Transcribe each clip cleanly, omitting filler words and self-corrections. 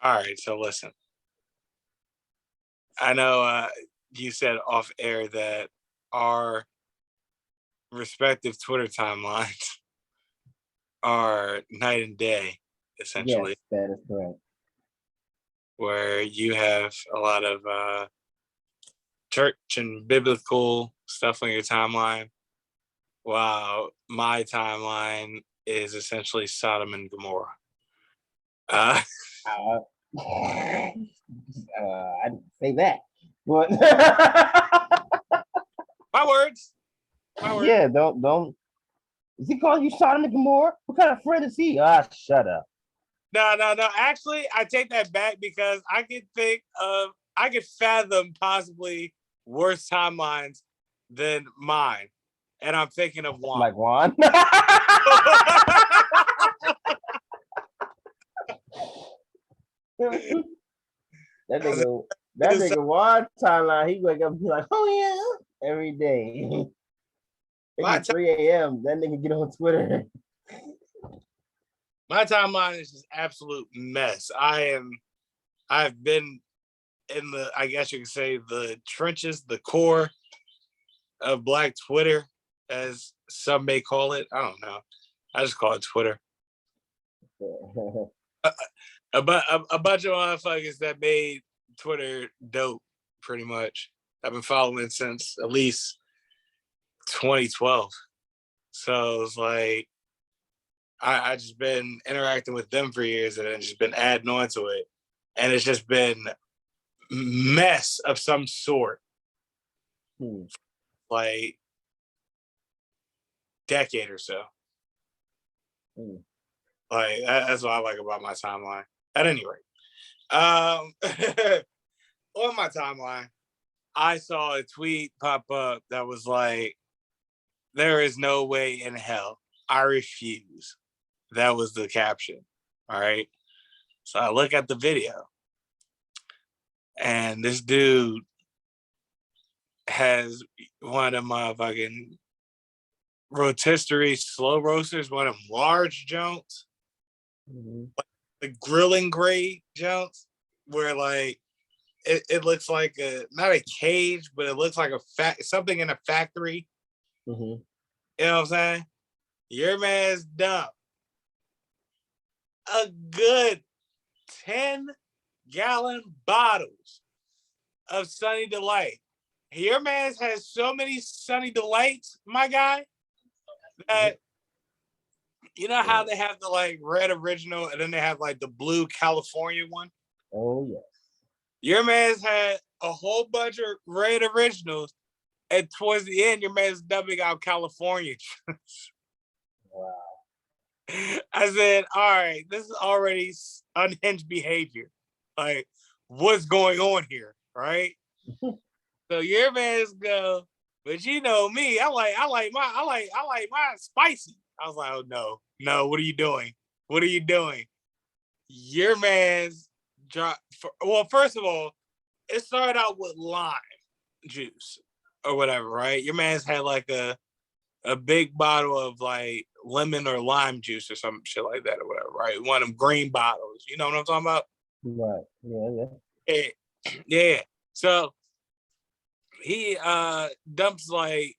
All right, so listen. I know you said off air that our respective Twitter timelines are night and day, essentially. Yes, that is correct. Where you have a lot of church and biblical stuff on your timeline, while my timeline is essentially Sodom and Gomorrah. I didn't say that. But My words. My words. Yeah, don't. Is he calling you Sodom and Gomorrah? What kind of friend is he? Ah, shut up. No. Actually, I take that back because I could fathom possibly worse timelines than mine. And I'm thinking of Juan. Like Juan? That nigga Juan timeline, he wake up and be like, oh yeah, every day. It's 3 a.m. That nigga get on Twitter. My timeline is just absolute mess. I've been in the, I guess you could say, the trenches, the core of Black Twitter, as some may call it. I don't know. I just call it Twitter. A bunch of motherfuckers that made Twitter dope, pretty much. I've been following since at least 2012. So it's like, I just been interacting with them for years and just been adding on to it. And it's just been mess of some sort. Like decade or so. Like that's what I like about my timeline. At any rate, on my timeline, I saw a tweet pop up that was like, "There is no way in hell. I refuse." That was the caption. All right. So I look at the video, and this dude has one of my fucking rotisserie slow roasters, one of them large joints, like the grilling grade joints, where like it looks like not a cage, but it looks like something in a factory. You know what I'm saying? Your man's dumb. A good 10-gallon bottles of Sunny Delight. Your man's has so many Sunny Delights, my guy, that you know how they have the like red original and then they have like the blue California one? Oh, yes. Your man's had a whole bunch of red originals, and towards the end, your man's dubbing out California. Wow. I said, all right, this is already unhinged behavior. Like, what's going on here, right? So your man's go, but you know me, I like mine spicy. I was like, oh no, what are you doing? What are you doing? Your man's well, first of all, it started out with lime juice or whatever, right? Your man's had like a big bottle of like lemon or lime juice or some shit like that or whatever, right? One of them green bottles. You know what I'm talking about? Right. Yeah. So he dumps like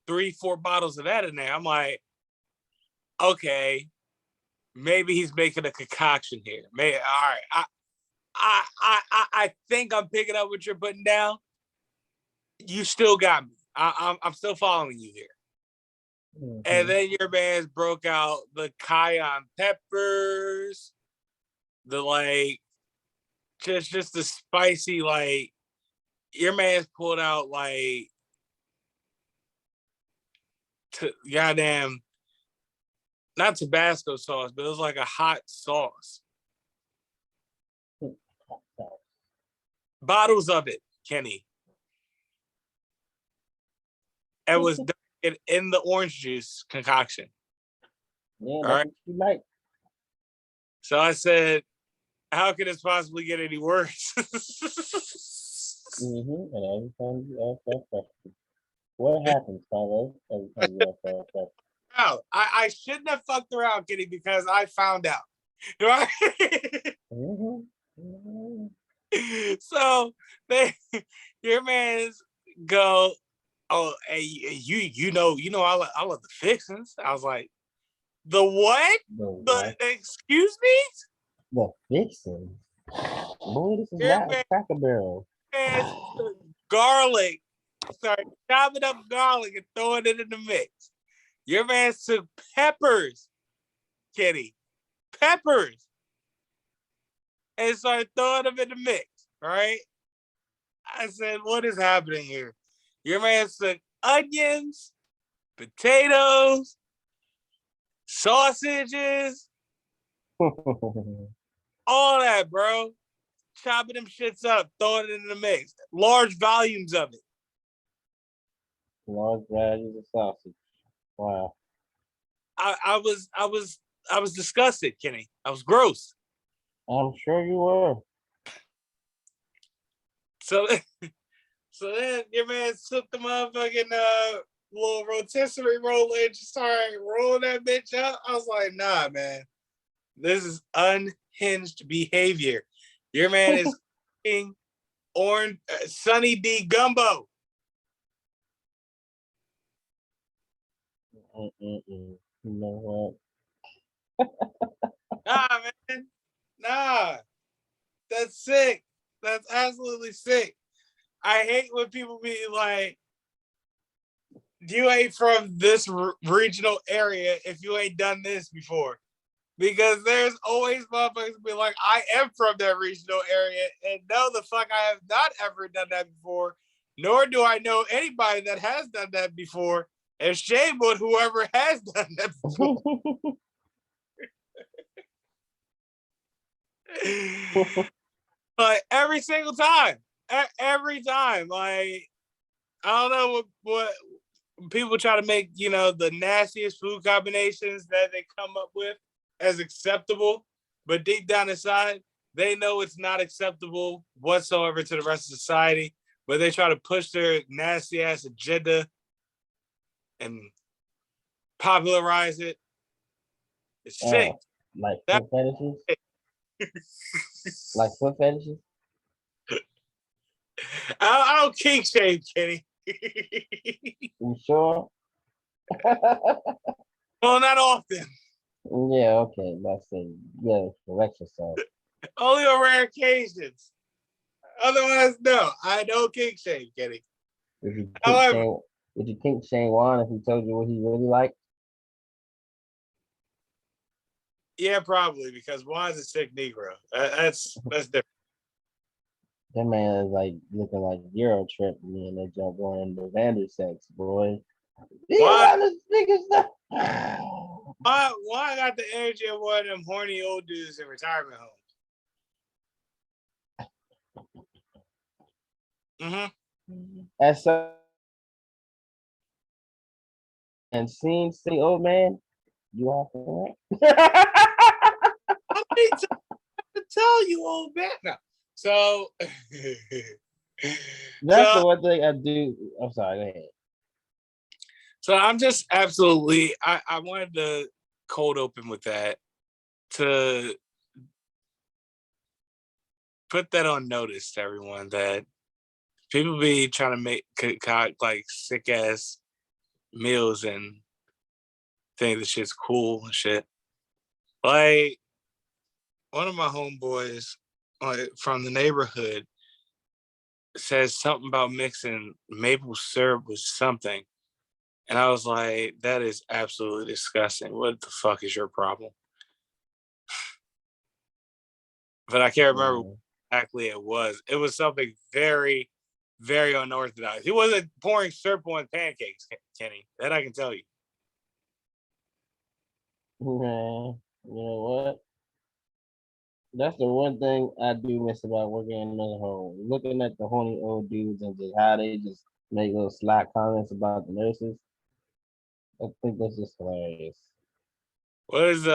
3-4 bottles of that in there. I'm like, okay, maybe he's making a concoction here. Maybe, all right. I think I'm picking up what you're putting down. You still got me. I'm still following you here. And then your man's broke out the cayenne peppers, the like, just the spicy, like, your man's pulled out like, goddamn, not Tabasco sauce, but it was like a hot sauce. Bottles of it, Kenny. It was in the orange juice concoction. Yeah, all right. Like. So I said, how could this possibly get any worse? And every time you ask that question, what happens, Carlos? Every time you ask that question. I shouldn't have fucked around, Kenny, because I found out. Right? So they, your man's go, oh, hey, you know, I love the fixins. I was like, the what? The excuse me? The fixins. Boy, this is Your not a Cracker Barrel. man's garlic. Sorry, chopping up garlic and throwing it in the mix. Your man took peppers, Kenny, peppers, and started throwing them in the mix. Right? I said, what is happening here? Your man took onions, potatoes, sausages, all that, bro. Chopping them shits up, throwing it in the mix. Large volumes of it. Large volumes of sausage. Wow. I was disgusted, Kenny. I was gross. I'm sure you were. So then your man took the motherfucking little rotisserie roller and just started rolling that bitch up. I was like, nah, man. This is unhinged behavior. Your man is cooking orange Sunny D Gumbo. You know what? Nah, man. Nah. That's sick. That's absolutely sick. I hate when people be like, you ain't from this regional area if you ain't done this before. Because there's always motherfuckers be like, I am from that regional area, and no, the fuck, I have not ever done that before, nor do I know anybody that has done that before, and shame on whoever has done that before. Like, every single time. Every time. Like, I don't know what people try to make, the nastiest food combinations that they come up with as acceptable, but deep down inside, they know it's not acceptable whatsoever to the rest of society, but they try to push their nasty ass agenda and popularize it. It's sick. Like foot fetishes? Like foot fetishes? I don't kink shame, Kenny. You sure? Well, not often. Yeah, okay. Let's say, yeah, correct yourself. Only on rare occasions. Otherwise, no. I don't kink shame, Kenny. Would you kink shame Juan if he told you what he really liked? Yeah, probably, because Juan's a sick Negro. That's different. That man is like looking like Euro Trip me and they jump on into Vander sex, boy. Juan Stuff. got the energy of one of them horny old dudes in retirement homes. And so, and seeing the old man, you are correct. I need to tell you, old man. No. So That's the one thing I do. I'm sorry, go ahead. So I'm just absolutely, I wanted to cold open with that to put that on notice to everyone that people be trying to make concoct like sick ass meals and think the shit's cool and shit. Like, one of my homeboys from the neighborhood says something about mixing maple syrup with something. And I was like, that is absolutely disgusting. What the fuck is your problem? But I can't remember what exactly it was. It was something very, very unorthodox. He wasn't pouring syrup on pancakes, Kenny. That I can tell you. Man, you know what? That's the one thing I do miss about working in another home. Looking at the horny old dudes and just how they just make little sly comments about the nurses. I think that's just hilarious. What is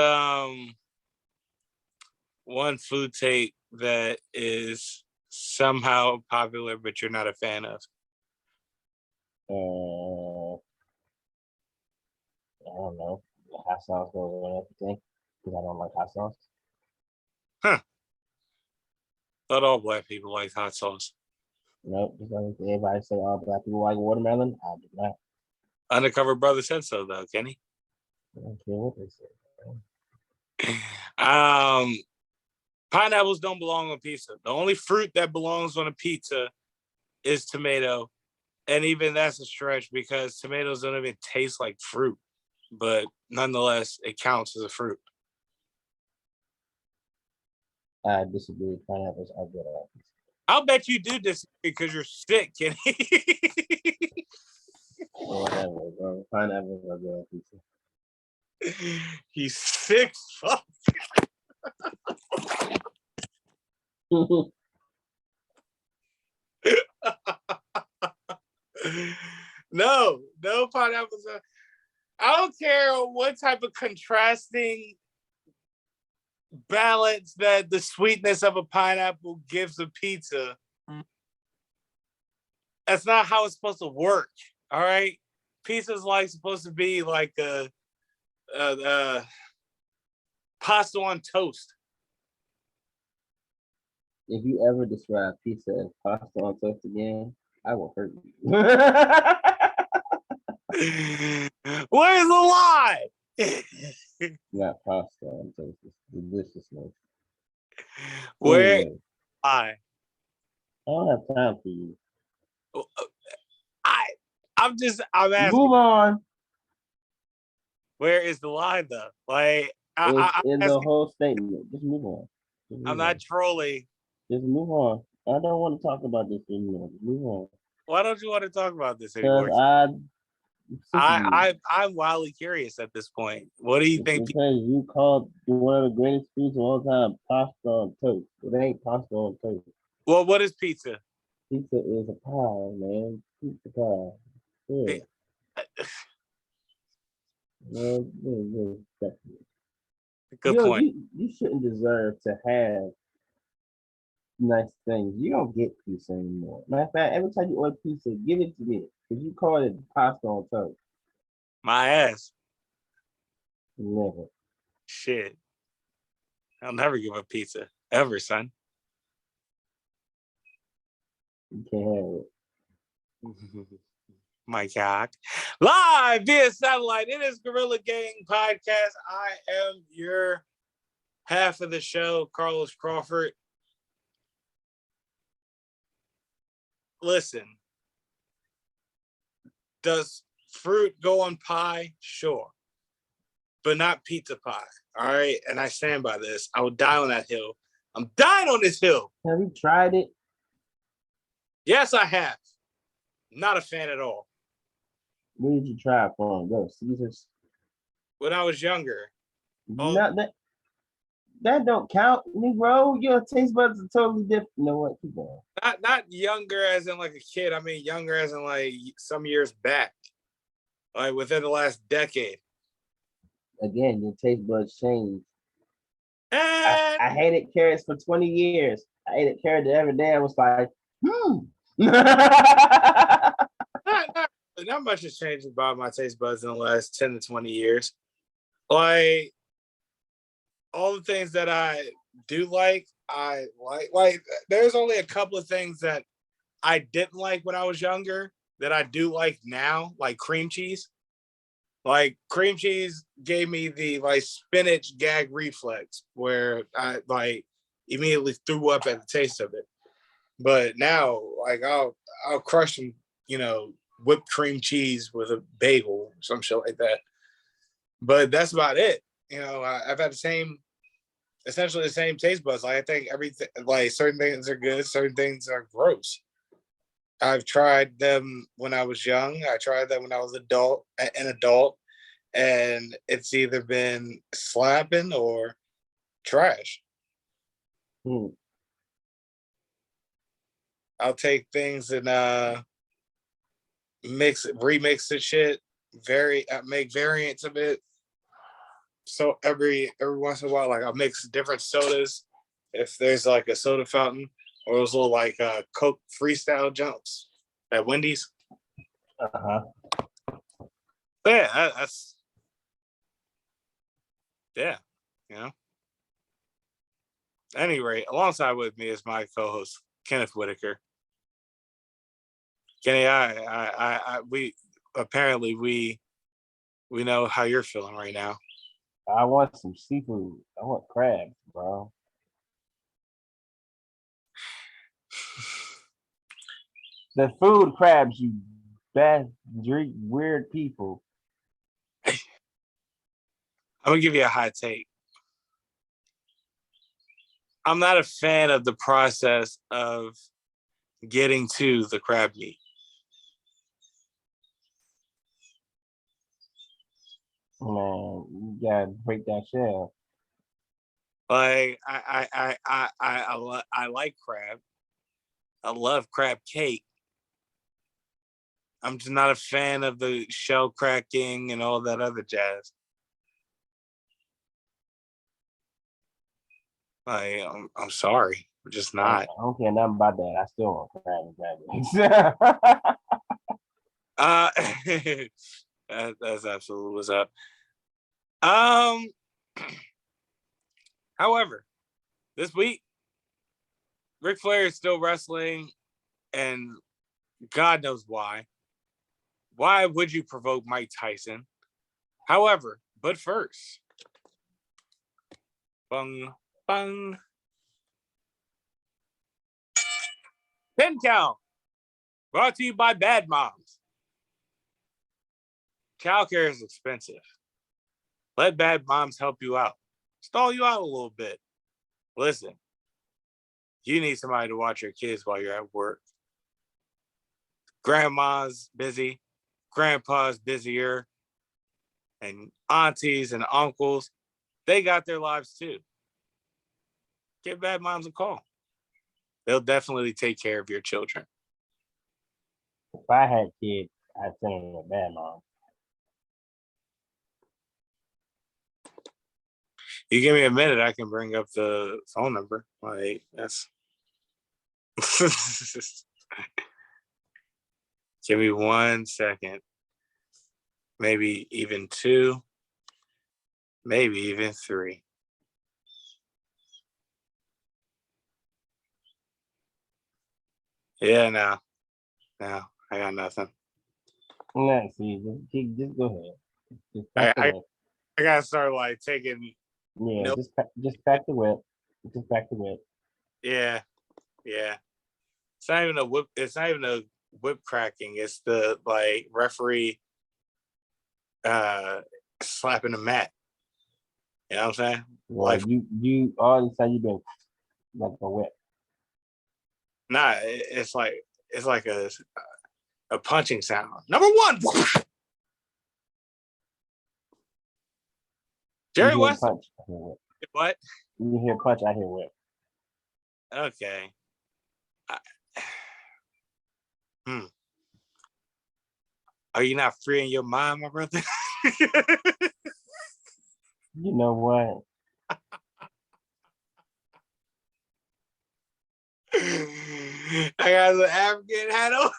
one food take that is somehow popular but you're not a fan of? I don't know. Hot sauce goes on everything because I don't like hot sauce. Huh. Not all black people like hot sauce. Nope. Just like everybody say all black people like watermelon. I do not. Undercover Brother said so, though, Kenny. I don't care what they say. Pineapples don't belong on pizza. The only fruit that belongs on a pizza is tomato. And even that's a stretch because tomatoes don't even taste like fruit. But nonetheless, it counts as a fruit. I disagree. Pineapples are good on pizza. I'll bet you do disagree because you're sick, Kenny. Whatever, bro. Pineapples are good on pizza. He's sick. Fuck. No pineapples. I don't care what type of contrasting balance that the sweetness of a pineapple gives a pizza. That's not how it's supposed to work. All right, pizza's like supposed to be like a pasta on toast. If you ever describe pizza as pasta on toast again, I will hurt you. Where's the lie? Not pasta on toast. It's deliciousness. Where Anyway, I don't have time for you. I'm asking. Move on. Where is the line though? Like It's I'm in the asking, whole statement. Just move on. I'm not trolling. Just move on. I don't want to talk about this anymore. Just move on. Why don't you want to talk about this anymore? Because I'm wildly curious at this point. What do you think? Because you called one of the greatest foods of all time pasta on toast. It ain't pasta on toast. Well, what is pizza? Pizza is a pie, man. Pizza pie. Yeah. Good point. You shouldn't deserve to have nice things. You don't get pizza anymore. Matter of fact, every time you order pizza, give it to me. Because you call it pasta on toast. My ass. Never. Shit. I'll never give up pizza. Ever, son. You can't have it. My God. Live via satellite. It is Gorilla Gang Podcast. I am your half of the show, Carlos Crawford. Listen. Does fruit go on pie? Sure. But not pizza pie. All right. And I stand by this. I will die on that hill. I'm dying on this hill. Have you tried it? Yes, I have. Not a fan at all. Where did you try it from? Go, Caesars. When I was younger. Not that don't count, Negro. Your taste buds are totally different. You know what? Keep going. Not younger as in like a kid. I mean younger as in like some years back. Like within the last decade. Again, your taste buds change. I hated carrots for 20 years. I ate a carrot every day. I was like, not much has changed about my taste buds in the last 10 to 20 years. Like all the things that I do like, I like. Like there's only a couple of things that I didn't like when I was younger that I do like now, like cream cheese. Like cream cheese gave me the like spinach gag reflex where I like immediately threw up at the taste of it. But now, like I'll crush some, whipped cream cheese with a bagel, some shit like that. But that's about it. I've had essentially the same taste buds. Like I think everything, like certain things are good, certain things are gross. I've tried them when I was young. I tried them when I was an adult, and it's either been slapping or trash. I'll take things and remix the shit. Make variants of it. So every once in a while, like I'll mix different sodas. If there's like a soda fountain or those little like Coke freestyle jumps at Wendy's. Yeah, that's At any rate, alongside with me is my co-host Kenneth Whitaker. Kenny, we know how you're feeling right now. I want some seafood. I want crabs, bro. The food crabs, you bad, weird people. I'm gonna give you a hot take. I'm not a fan of the process of getting to the crab meat. Man, you gotta break that shell. Like I like crab. I love crab cake. I'm just not a fan of the shell cracking and all that other jazz. I'm sorry, I'm just not. I don't care nothing about that. I still want crab and That's absolutely what's up. However, this week, Ric Flair is still wrestling, and God knows why. Why would you provoke Mike Tyson? However, but first, bung, bung. 10 count. Brought to you by Bad Moms. Childcare is expensive. Let Bad Moms help you out. Stall you out a little bit. Listen, you need somebody to watch your kids while you're at work. Grandma's busy. Grandpa's busier. And aunties and uncles, they got their lives too. Give Bad Moms a call. They'll definitely take care of your children. If I had kids, I'd send them a Bad Mom. You give me a minute, I can bring up the phone number. Like, that's give me 1 second. Maybe even 2. Maybe even 3. Yeah, no, I got nothing. Let's see. Just go ahead. I gotta start like taking. Yeah, nope. just pack the whip. Just pack the whip. Yeah. It's not even a whip. It's not even a whip cracking. It's the like referee slapping the mat. You know what I'm saying? Well, like you all the time you've been like a whip. Nah, it's like a punching sound. Number 1. Jerry West. Punch, I hear whip. What? You hear punch, I hear whip. Okay. Are you not free in your mind, my brother? You know what? I got an African hat on.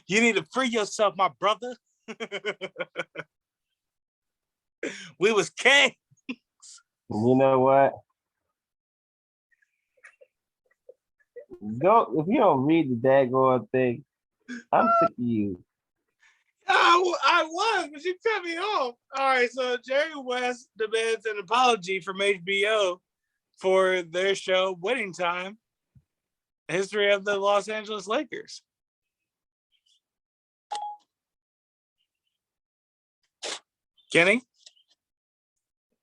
You need to free yourself, my brother. We was KANGS. You know what? Go if you don't read the daggone thing, I'm sick of you. I was, but you cut me off. All right, so Jerry West demands an apology from HBO for their show Winning Time, History of the Los Angeles Lakers. Kenny?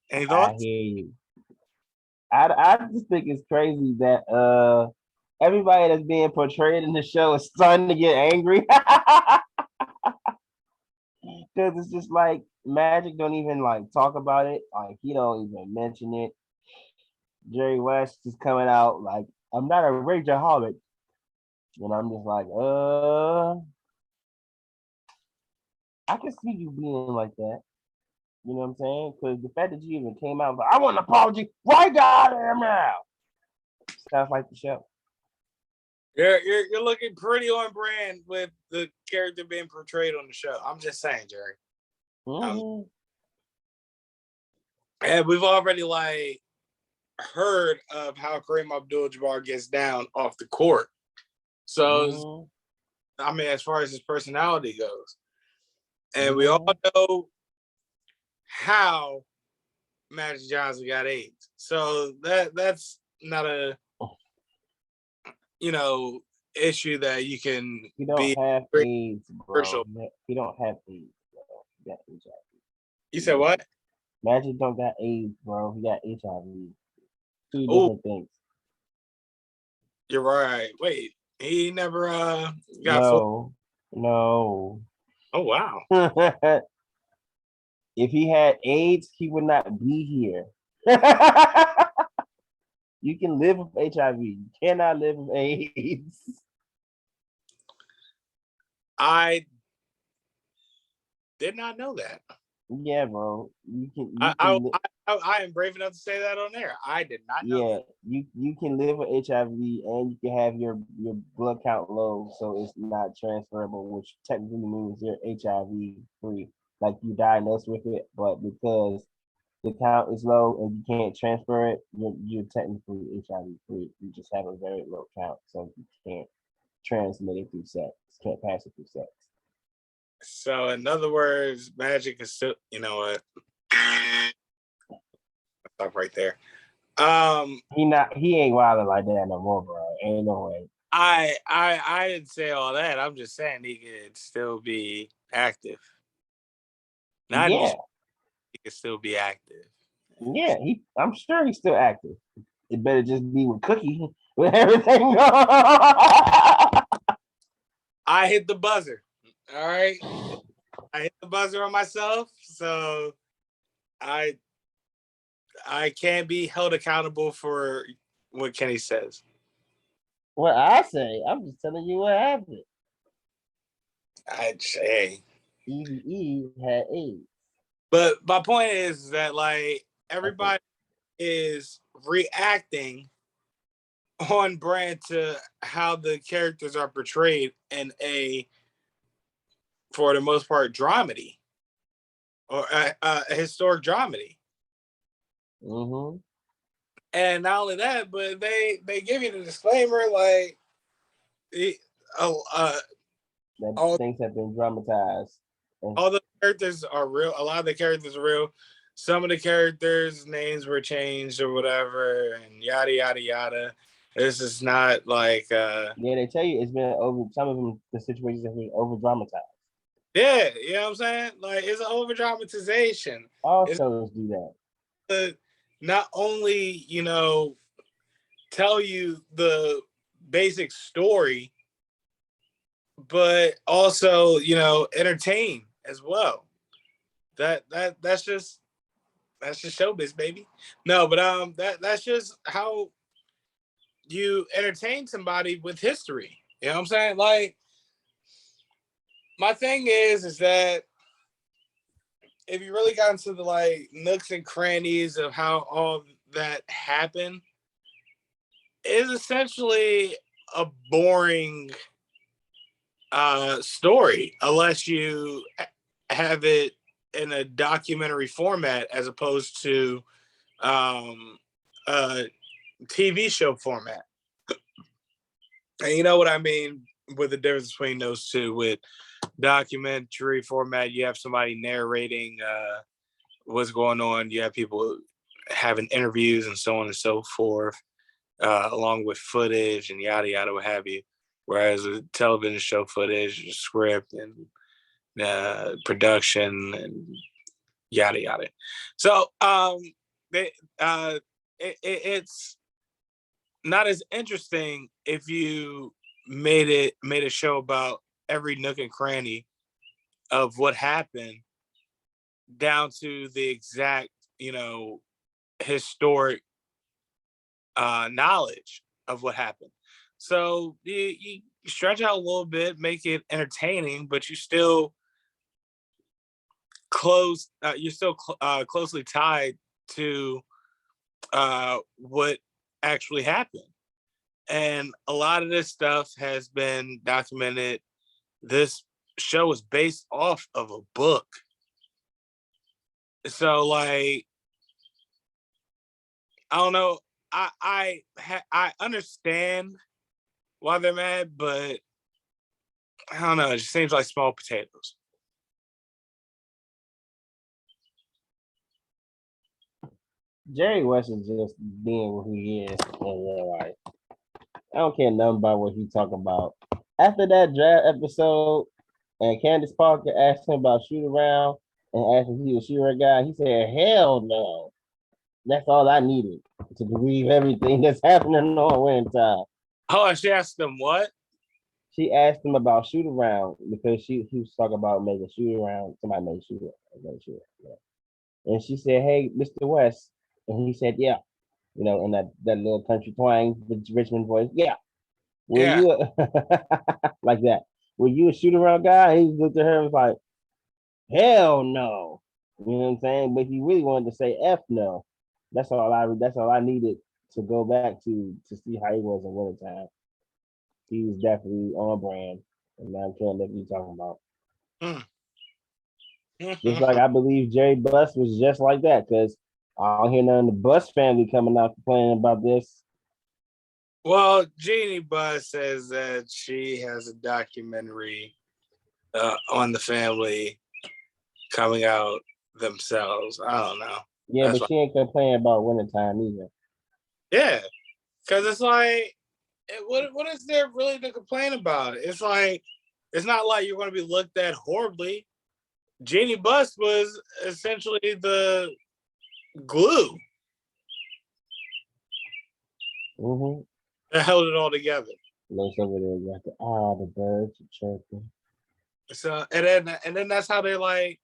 Any thoughts? I hear you. I just think it's crazy that everybody that's being portrayed in the show is starting to get angry. Because it's just like Magic don't even like talk about it. Like he don't even mention it. Jerry West is coming out like I'm not a rageaholic. And I'm just like, I can see you being like that. You know what I'm saying? Because the fact that you even came out like, I want an apology right out of here now. Sounds like the show. You're looking pretty on brand with the character being portrayed on the show. I'm just saying, Jerry. Mm-hmm. And we've already like heard of how Kareem Abdul-Jabbar gets down off the court. So, I mean, as far as his personality goes, and we all know how Magic Johnson got AIDS. So that's not a issue that you can He don't have AIDS, bro. He don't have AIDS, bro. He got HIV. You said what? Magic don't got AIDS, bro. He got HIV. Two different things. You're right. Wait, he never got No. Oh wow. If he had AIDS, he would not be here. You can live with HIV. You cannot live with AIDS. I did not know that. Yeah, bro. I am brave enough to say that on there. I did not know. Yeah, you can live with HIV and you can have your blood count low, so it's not transferable, which technically means you're HIV free. Like you diagnosed with it, but because the count is low and you can't transfer it, you're technically HIV free. You just have a very low count, so you can't transmit it through sex. Can't pass it through sex. So in other words, Magic is still, you know what? Stop right there. He ain't wilding like that no more, bro. Ain't no way. I didn't say all that. I'm just saying he could still be active. He could still be active. Yeah, I'm sure he's still active. It better just be with Cookie with everything. I hit the buzzer. All right. I hit the buzzer on myself, so I can't be held accountable for what Kenny says. What I say, I'm just telling you what happened. I'd say EVE had AIDS. But my point is that like everybody is reacting on brand to how the characters are portrayed in a, for the most part, dramedy or a historic dramedy. Mm-hmm. And not only that, but they give you the disclaimer like that things have been dramatized. All the characters are real. A lot of the characters are real. Some of the characters' names were changed or whatever, and yada yada yada. This is not like yeah, they tell you it's been over. Some of them, the situations have been over dramatized. Yeah, you know what I'm saying? Like it's an over dramatization. All shows do that. Not only, tell you the basic story, but also, entertain as well. That's just showbiz, baby. No, but that's just how you entertain somebody with history. You know what I'm saying? Like, my thing is that if you really got into the like nooks and crannies of how all that happened, it's essentially a boring story unless you have it in a documentary format as opposed to a TV show format. And you know what I mean with the difference between those two. With documentary format, you have somebody narrating what's going on. You have people having interviews and so on and so forth, along with footage and yada yada, what have you. Whereas a television show footage, script, and production and yada yada. So it's not as interesting if you made a show about every nook and cranny of what happened down to the exact, historic knowledge of what happened. So you stretch out a little bit, make it entertaining, but you still closely tied to what actually happened. And a lot of this stuff has been documented. This show is based off of a book. So like I don't know. I understand why they're mad, but I don't know. It just seems like small potatoes. Jerry West is just being who he is in real life. I don't care nothing about what he talking about. After that draft episode, and Candace Parker asked him about shoot around and asked if he was a shooter guy, he said, "Hell no." That's all I needed to believe everything that's happening on winning time. Oh, she asked them what? She asked him about shoot around because he was talking about making shoot around. Somebody made shoot around. Yeah. And she said, "Hey, Mr. West," and he said, "Yeah." In that little country twang, the Richmond voice. Yeah. Were Yeah. you like that? Were you a shoot around guy? And he looked at her and was like, "Hell no." You know what I'm saying? But he really wanted to say F no. That's all I needed to go back to see how he was in wintertime. He was definitely on brand. And I'm trying to what you're talking about. Just like I believe Jerry Buss was just like that, because I don't hear none of the Buss family coming out complaining about this. Well, Jeannie Buss says that she has a documentary on the family coming out themselves. I don't know. Yeah, but she ain't complaining about wintertime either. Yeah, because it's like, what is there really to complain about? It's like, it's not like you're going to be looked at horribly. Jeannie Buss was essentially the glue that held it all together. Looks over there, got the birds are chirping. So and then that's how they like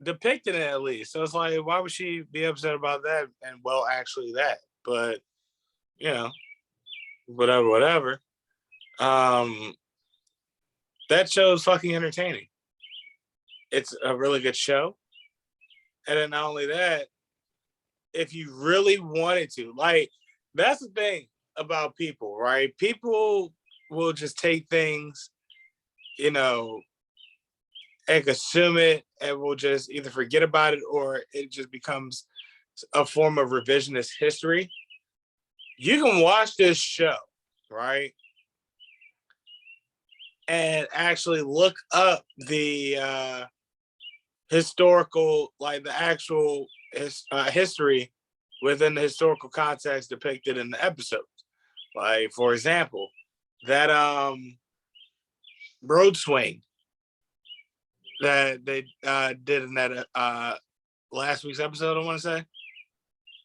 depicted it, at least. So it's like, why would she be upset about that? And well, actually that, but whatever. That show is fucking entertaining. It's a really good show. And then not only that, if you really wanted to, like, that's the thing about people, right? People will just take things, and consume it, and will just either forget about it or it just becomes a form of revisionist history. You can watch this show, right? And actually look up the historical, like the actual history within the historical context depicted in the episodes. Like, for example, that road swing that they did in that last week's episode, I want to say.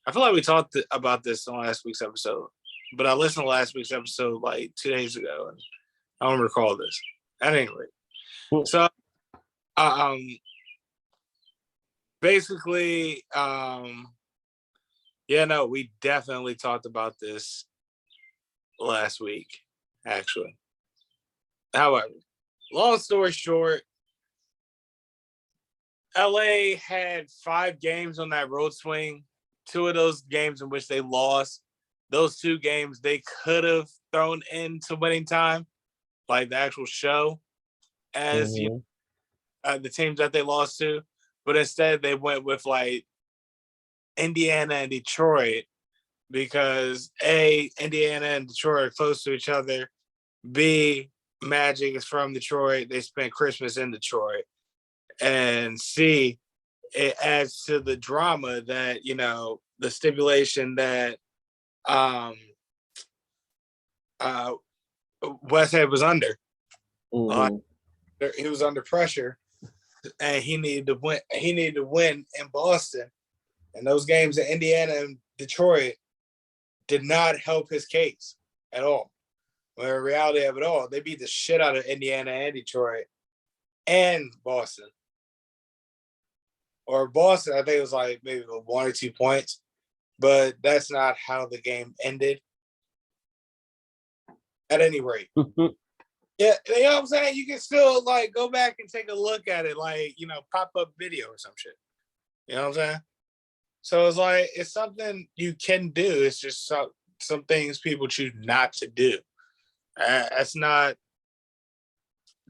I feel like we talked about this on last week's episode, but I listened to last week's episode like 2 days ago, and I don't recall this. At any rate, so basically, we definitely talked about this last week, actually. However, long story short, LA had 5 games on that road swing. 2 of those games in which they lost. Those 2 games they could have thrown into winning time, like the actual show, as the teams that they lost to. But instead, they went with like Indiana and Detroit because A, Indiana and Detroit are close to each other. B, Magic is from Detroit. They spent Christmas in Detroit. And C, it adds to the drama that, the stipulation that Westhead was under. He was under pressure, and he needed to win. He needed to win in Boston, and those games in Indiana and Detroit did not help his case at all. Well, in reality of it all, they beat the shit out of Indiana and Detroit and Boston. Or Boston, I think it was like maybe 1 or 2 points, but that's not how the game ended. At any rate. Yeah, you know what I'm saying? You can still like go back and take a look at it, like, pop up video or some shit. You know what I'm saying? So it's like, it's something you can do. It's just some things people choose not to do. That's not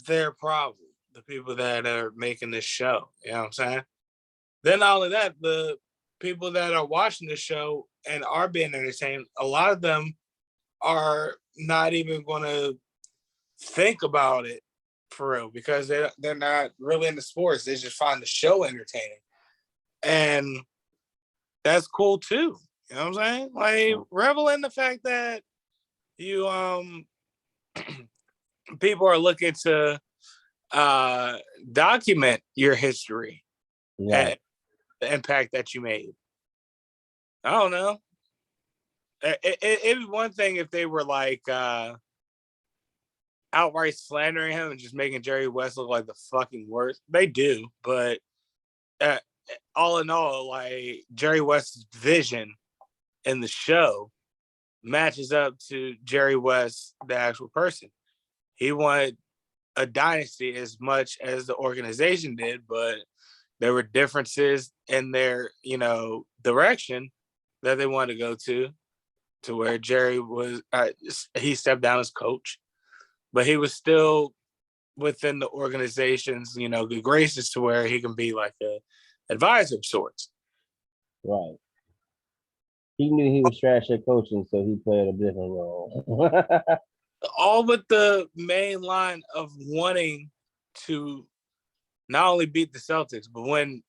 their problem. The people that are making this show. You know what I'm saying? Then not only that, the people that are watching the show and are being entertained, a lot of them are not even going to think about it for real because they're not really into sports. They just find the show entertaining, and that's cool too. You know what I'm saying? Like revel in the fact that you people are looking to document your history and the impact that you made. I don't know. It'd be one thing if they were like outright slandering him and just making Jerry West look like the fucking worst. They do, but all in all, like Jerry West's vision in the show matches up to Jerry West, the actual person. He wanted a dynasty as much as the organization did, but there were differences in their, direction that they wanted to go to where Jerry was, he stepped down as coach, but he was still within the organization's, good graces to where he can be like a advisor of sorts. Right. He knew he was trash at coaching, so he played a different role. All but the main line of wanting to not only beat the Celtics, but win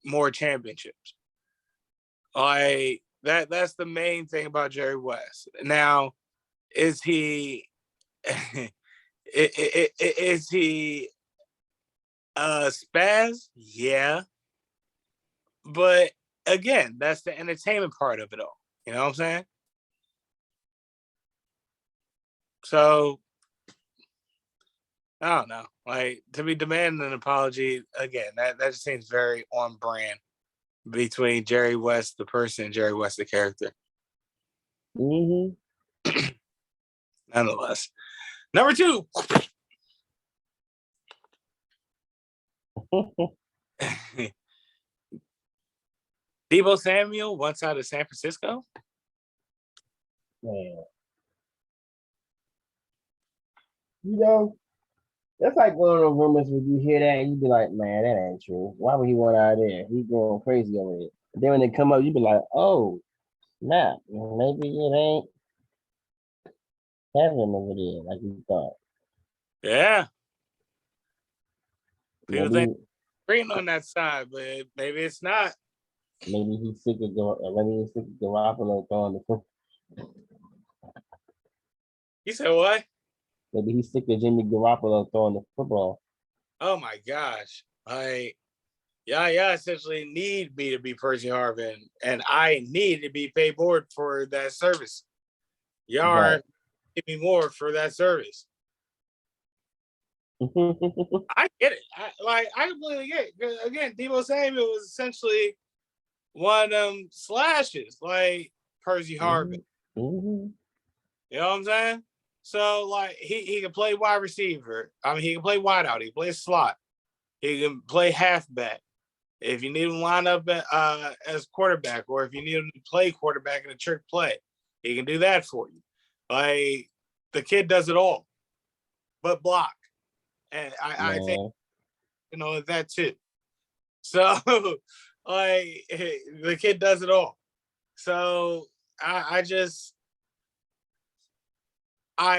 more championships. Like that's the main thing about Jerry West. Now, is he is he a spaz? Yeah. But again, that's the entertainment part of it all. You know what I'm saying? So I don't know. Like to be demanding an apology again, that just seems very on brand between Jerry West the person and Jerry West the character. Mm-hmm. Nonetheless. Number 2. Deebo Samuel once out of San Francisco. Man. That's like one of those rumors where you hear that and you be like, man, that ain't true. Why would he want out of there? He's going crazy over it. And then when they come up, you be like, oh, nah, maybe it ain't heaven over there like you thought. Yeah. People Maybe, think green on that side, but maybe it's not. maybe he's sick of Garoppolo throwing the football. You said what? Maybe he's sick of Jimmy Garoppolo throwing the football. Oh my gosh. Yeah, essentially need me to be Percy Harvin, and I need to be paid more for that service. Y'all aren't giving me more for that service. I get it. I completely get it. Again, Deebo Samuel was essentially one of them slashes, like Percy Harvin. Mm-hmm. You know what I'm saying? So, like, he can play wide receiver. I mean, he can play wide out. He can play slot. He can play halfback. If you need him to line up as quarterback, or if you need him to play quarterback in a trick play, he can do that for you. Like, the kid does it all, but block. And I think, that too. So, like, the kid does it all. So, I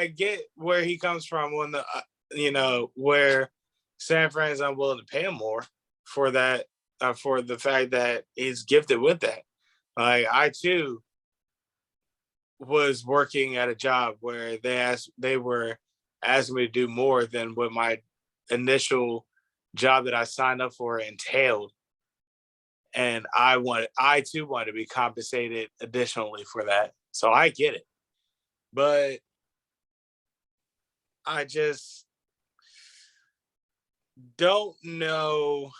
get where he comes from when where San Fran is unwilling to pay him more for that, for the fact that he's gifted with that. Like I too was working at a job where they were asking me to do more than what my initial job that I signed up for entailed. And I too wanted to be compensated additionally for that. So I get it. But I just don't know.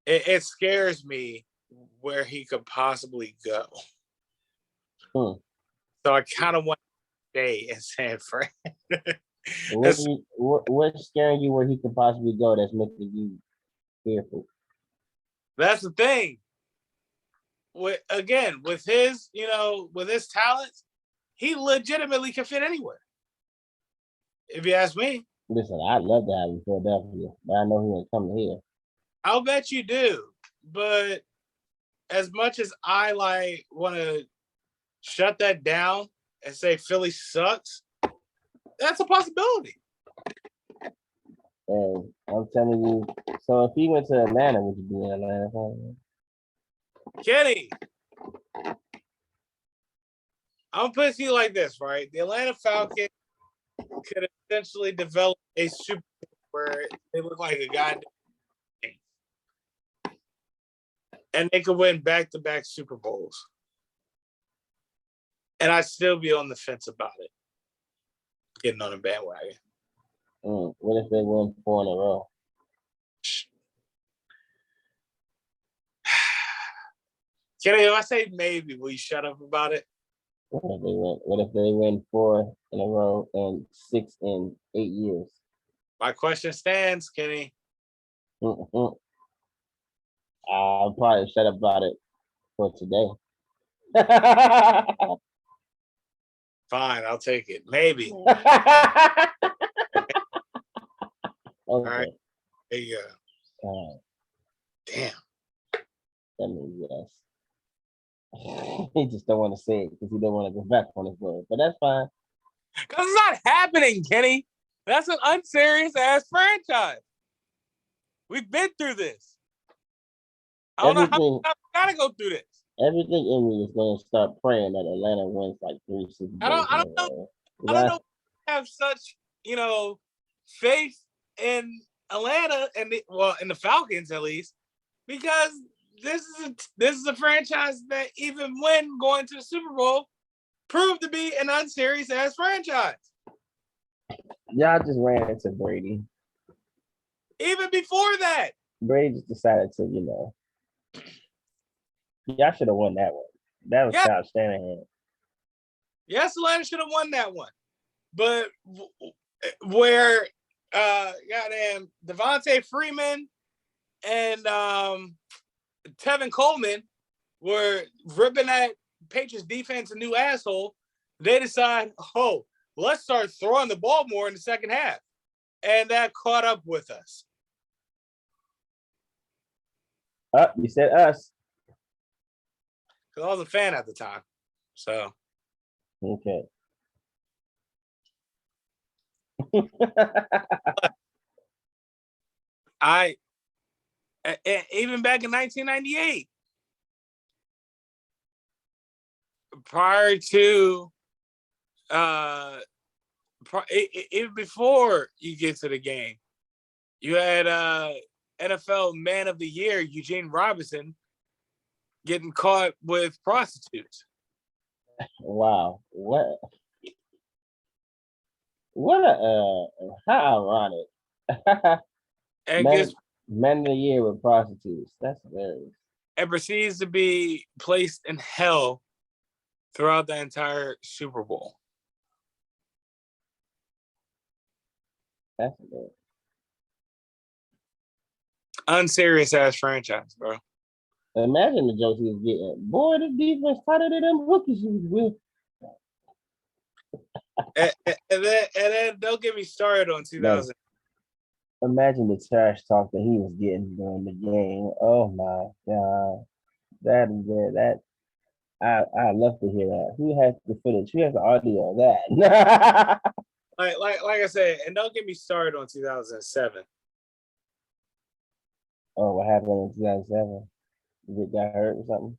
It scares me where he could possibly go. So I kind of want to stay in San Fran. What's scaring you where he could possibly go that's making you fearful? That's the thing. With his, with his talents, he legitimately can fit anywhere. If you ask me. Listen, I'd love to have him in Philadelphia, but I know he ain't coming here. I'll bet you do. But as much as I like want to shut that down and say Philly sucks, that's a possibility. And I'm telling you, so if he went to Atlanta, would you be in Atlanta? Kenny, I'm gonna put it to you like this, right? The Atlanta Falcons could essentially develop a Super Bowl where they look like a goddamn team. And they could win back-to-back Super Bowls. And I'd still be on the fence about it. Getting on a bandwagon. What if they win 4 in a row? Kenny, if I say maybe, will you shut up about it? What if they win 4 in a row and 6 in 8 years? My question stands, Kenny. I'll probably shut up about it for today. Fine, I'll take it. Maybe. Okay. All right. There you go. Damn. That means yes. He just don't want to say it because he don't want to go back on his word. But that's fine. Because it's not happening, Kenny. That's an unserious ass franchise. We've been through this. I don't know how we gotta go through this. Everything in me is going to start praying that Atlanta wins like 3 Super Bowls. I don't know. I don't know. Have such faith in Atlanta and in the Falcons at least, because this is a franchise that even when going to the Super Bowl proved to be an unserious ass franchise. Y'all just ran into Brady. Even before that, Brady just decided to, y'all should have won that one. That was Kyle Shanahan. Yes, Atlanta should have won that one, but where goddamn Devontae Freeman and Tevin Coleman were ripping that Patriots defense a new asshole, they decide, let's start throwing the ball more in the second half. And that caught up with us. You said us. Because I was a fan at the time. So. Okay. Even back in 1998, prior to even before you get to the game, you had NFL Man of the Year Eugene Robinson getting caught with prostitutes. Wow, what how ironic. And Men of the Year with prostitutes. That's hilarious. And proceeds to be placed in hell throughout the entire Super Bowl. That's hilarious. Unserious ass franchise, bro. Imagine the jokes he was getting. Boy, the defense tighter than them rookies you was with. and then don't get me started on 2000. Imagine the trash talk that he was getting during the game. Oh my God. I love to hear that. Who has the footage? Who has the audio of that? like I said, and don't get me started on 2007. Oh, what happened in 2007? Rick got hurt or something?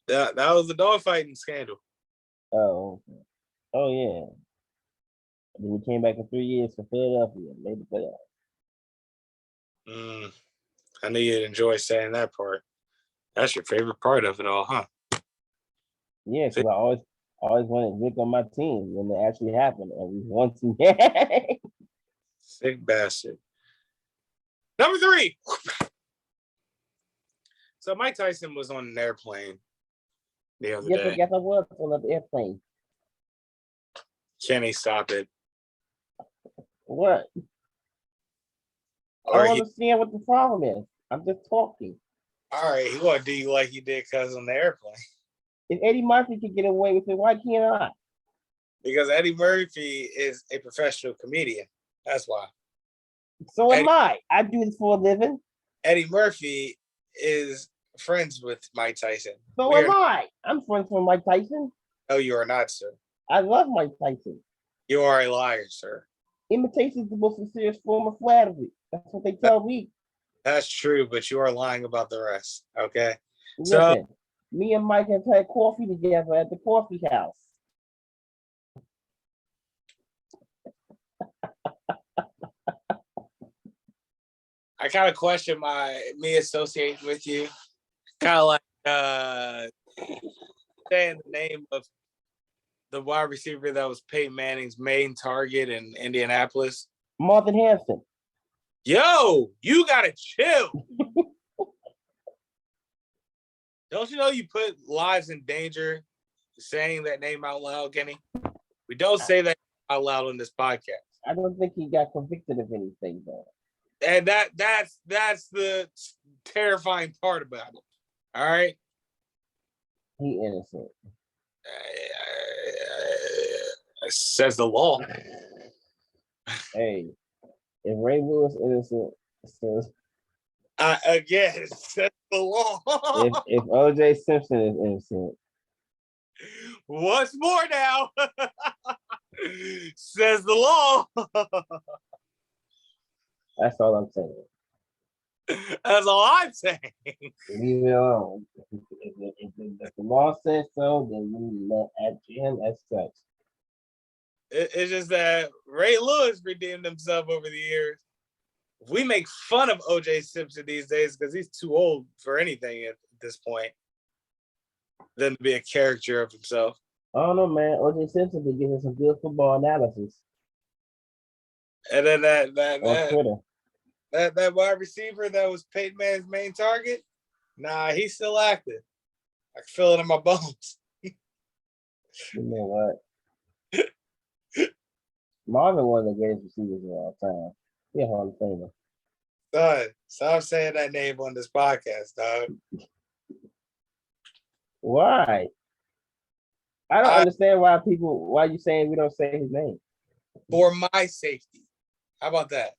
That was the dogfighting scandal. Oh, okay. Oh yeah. And then we came back in 3 years for Philadelphia and made the playoffs. I knew you'd enjoy saying that part. That's your favorite part of it all, huh? Yeah, because I always wanted Rick on my team when it actually happened, and we won some games. Sick bastard. Number 3. So Mike Tyson was on an airplane the other day. Yes, I was on the airplane. Kenny, stop it. What? I don't understand what the problem is. I'm just talking. All right, he want to do you like you did because on the airplane. If Eddie Murphy can get away with it, why can't I? Because Eddie Murphy is a professional comedian. That's why. So am I. I do this for a living. Eddie Murphy is friends with Mike Tyson. So am I. I'm friends with Mike Tyson. No, you are not, sir. I love Mike Tyson. You are a liar, sir. Imitation is the most sincere form of flattery. That's what they tell me. That's true, but you are lying about the rest. Okay. Listen, me and Mike have had coffee together at the coffee house. I kind of question me associating with you. Kind of like saying the name of the wide receiver that was Peyton Manning's main target in Indianapolis. Marvin Harrison. Yo, you gotta chill. Don't you know you put lives in danger saying that name out loud, Kenny? We don't say that out loud on this podcast. I don't think he got convicted of anything, though. And that's the terrifying part about it. All right. He innocent. Says the law. Hey, if Ray Lewis innocent, says again, says the law. if OJ Simpson is innocent, what's more now? Says the law. That's all I'm saying. That's all I'm saying. Leave it alone. If the law says so, then we let at him as such. It's just that Ray Lewis redeemed himself over the years. We make fun of OJ Simpson these days because he's too old for anything at this point than to be a character of himself. I don't know, man. OJ Simpson been giving some good football analysis. And then on Twitter. That wide receiver that was Peyton Manning's main target, nah, he's still active. I can feel it in my bones. You know what? Marvin one of the greatest receivers of all time. He's a Hall of Famer. Son, stop saying that name on this podcast, dog. Why? I don't understand why you saying we don't say his name. For my safety. How about that?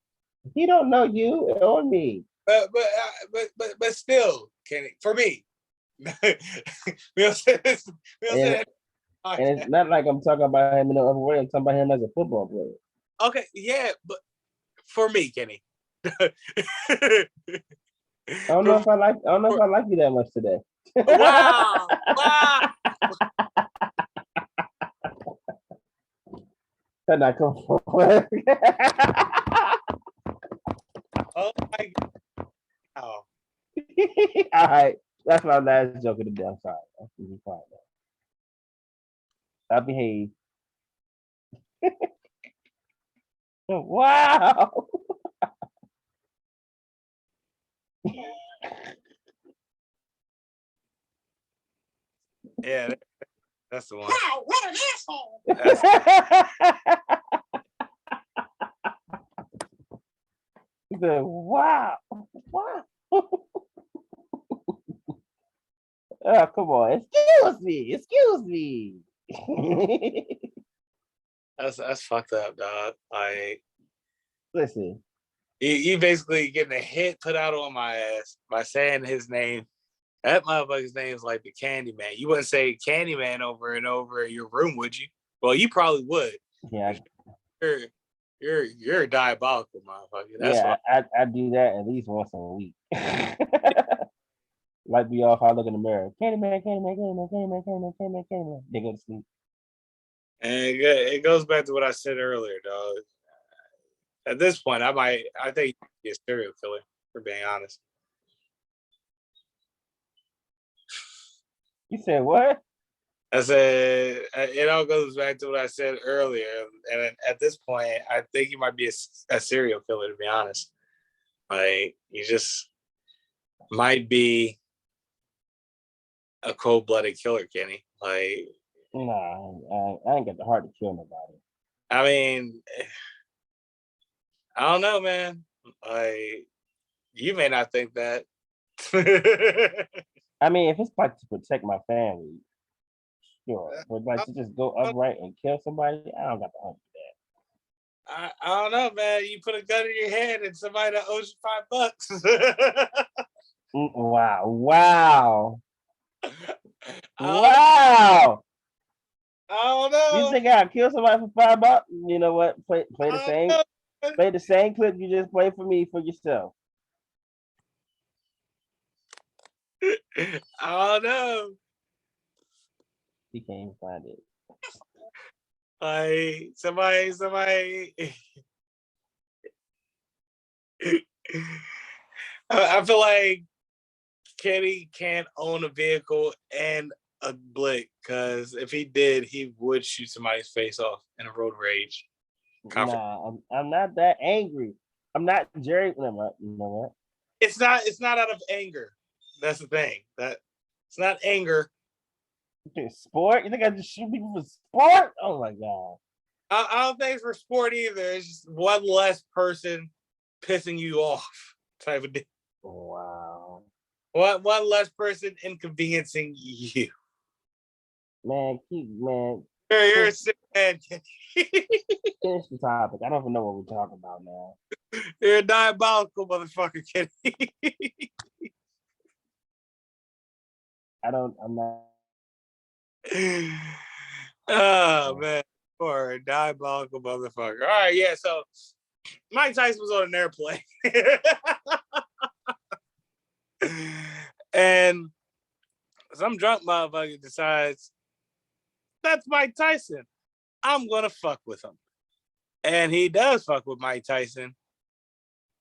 He don't know you or me. But still, Kenny, for me. we'll say this. And it's not like I'm talking about him in the other way. I'm talking about him as a football player. Okay, yeah, but for me, Kenny. I don't know if I like you that much today. Wow. Can I come forward? Oh my God. Oh. All right. That's my last joke of the day. I'm sorry. I'm fine now. I behave. Wow. Yeah, that's the one. Wow, what an asshole. He said, wow. Wow. Oh, come on. Excuse me. That's fucked up, dog. Listen. You basically getting a hit put out on my ass by saying his name. That motherfucker's name is like the Candyman. You wouldn't say Candyman over and over in your room, would you? Well, you probably would. Yeah. You're a diabolical motherfucker. That's why I do that at least once a week. Like be off, I look in the mirror. Candyman. They go to sleep. And it goes back to what I said earlier, dog. At this point, I think he's a serial killer, for being honest. You said what? I said it all goes back to what I said earlier, and at this point, I think he might be a serial killer. To be honest, like he just might be a cold-blooded killer, Kenny. Like, nah, I ain't got the heart to kill nobody. I mean, I don't know, man. Like, you may not think that. I mean, if it's like to protect my family, sure. But like to just go upright and kill somebody, I don't got the heart for I don't know, man. You put a gun in your head and somebody that owes you $5. Wow. Wow. I Wow. don't You know. think I'll kill somebody for $5? You know what? Play the I same. don't Play the same clip you just played for me for yourself. know. I don't know. You can't even find it. Like somebody. I feel like Kenny can't own a vehicle and a blick because if he did, he would shoot somebody's face off in a road rage. Nah, I'm not that angry. I'm not Jerry. You know what? It's not out of anger. That's the thing. That it's not anger. Sport? You think I just shoot people for sport? Oh my god. I don't think it's for sport either. It's just one less person pissing you off type of deal. Wow. One less person inconveniencing you. Man, man. You're a sick man. Finish the topic. I don't even know what we're talking about now. You're a diabolical motherfucker, Kenny. I'm not. Oh man, or a diabolical motherfucker. All right, yeah. So Mike Tyson was on an airplane, and some drunk motherfucker decides that's Mike Tyson. I'm gonna fuck with him, and he does fuck with Mike Tyson,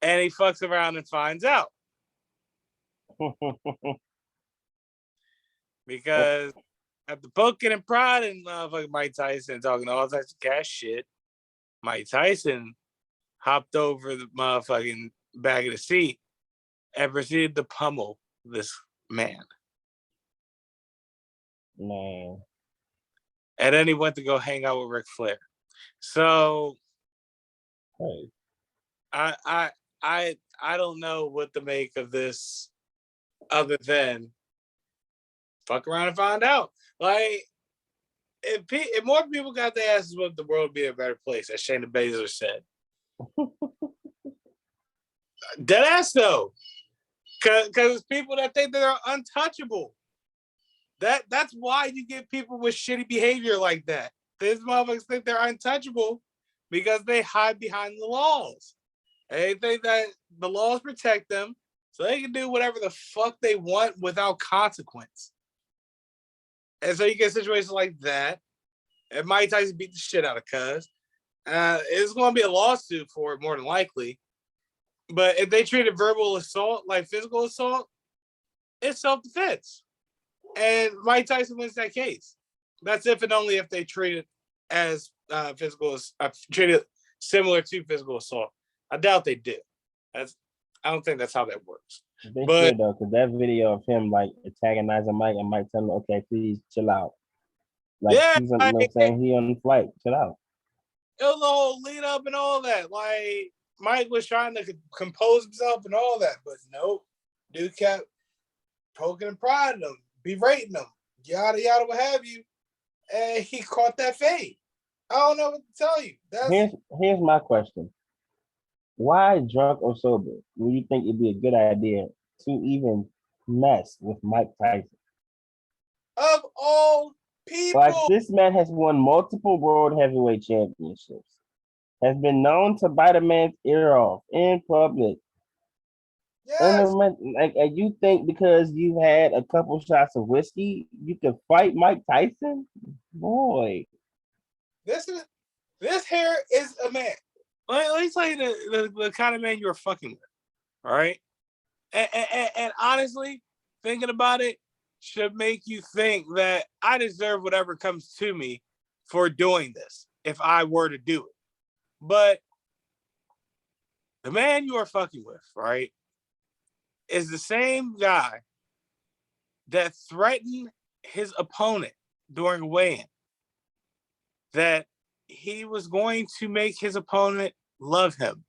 and he fucks around and finds out because after poking and prodding motherfucking Mike Tyson, talking all types of cash shit, Mike Tyson hopped over the motherfucking back of the seat and proceeded to pummel this man. Man. And then he went to go hang out with Ric Flair. So Hey. I don't know what to make of this other than fuck around and find out. Like if more people got their asses whipped, the world would be a better place, as Shayna Baszler said. Dead ass though. Cause it's people that think they're untouchable. That's why you get people with shitty behavior like that. These motherfuckers think they're untouchable because they hide behind the laws. And they think that the laws protect them, so they can do whatever the fuck they want without consequence. And so you get situations like that. And Mike Tyson beat the shit out of Cuz. It's going to be a lawsuit for it more than likely. But if they treated verbal assault like physical assault, it's self-defense. And Mike Tyson wins that case. That's if and only if they treat it as treat it similar to physical assault. I doubt they do. I don't think that's how that works. They should though, because that video of him like antagonizing Mike and Mike telling him, "Okay, please chill out." Like yeah, he's saying he on the flight, chill out. It was a whole lead up and all that. Like Mike was trying to compose himself and all that, but nope. Dude kept poking and prodding him, berating him, yada yada, what have you, and he caught that fade. I don't know what to tell you. Here's my question: why, drunk or sober, would you think it'd be a good idea to even mess with Mike Tyson? Of all people, Like this man has won multiple world heavyweight championships, has been known to bite a man's ear off in public. yes. And you think because you had a couple shots of whiskey, you can fight Mike Tyson? Boy. This here is a man. Let me tell you the kind of man you're fucking with. All right. And honestly, thinking about it should make you think that I deserve whatever comes to me for doing this if I were to do it. But the man you are fucking with, right, is the same guy that threatened his opponent during a weigh-in that he was going to make his opponent love him.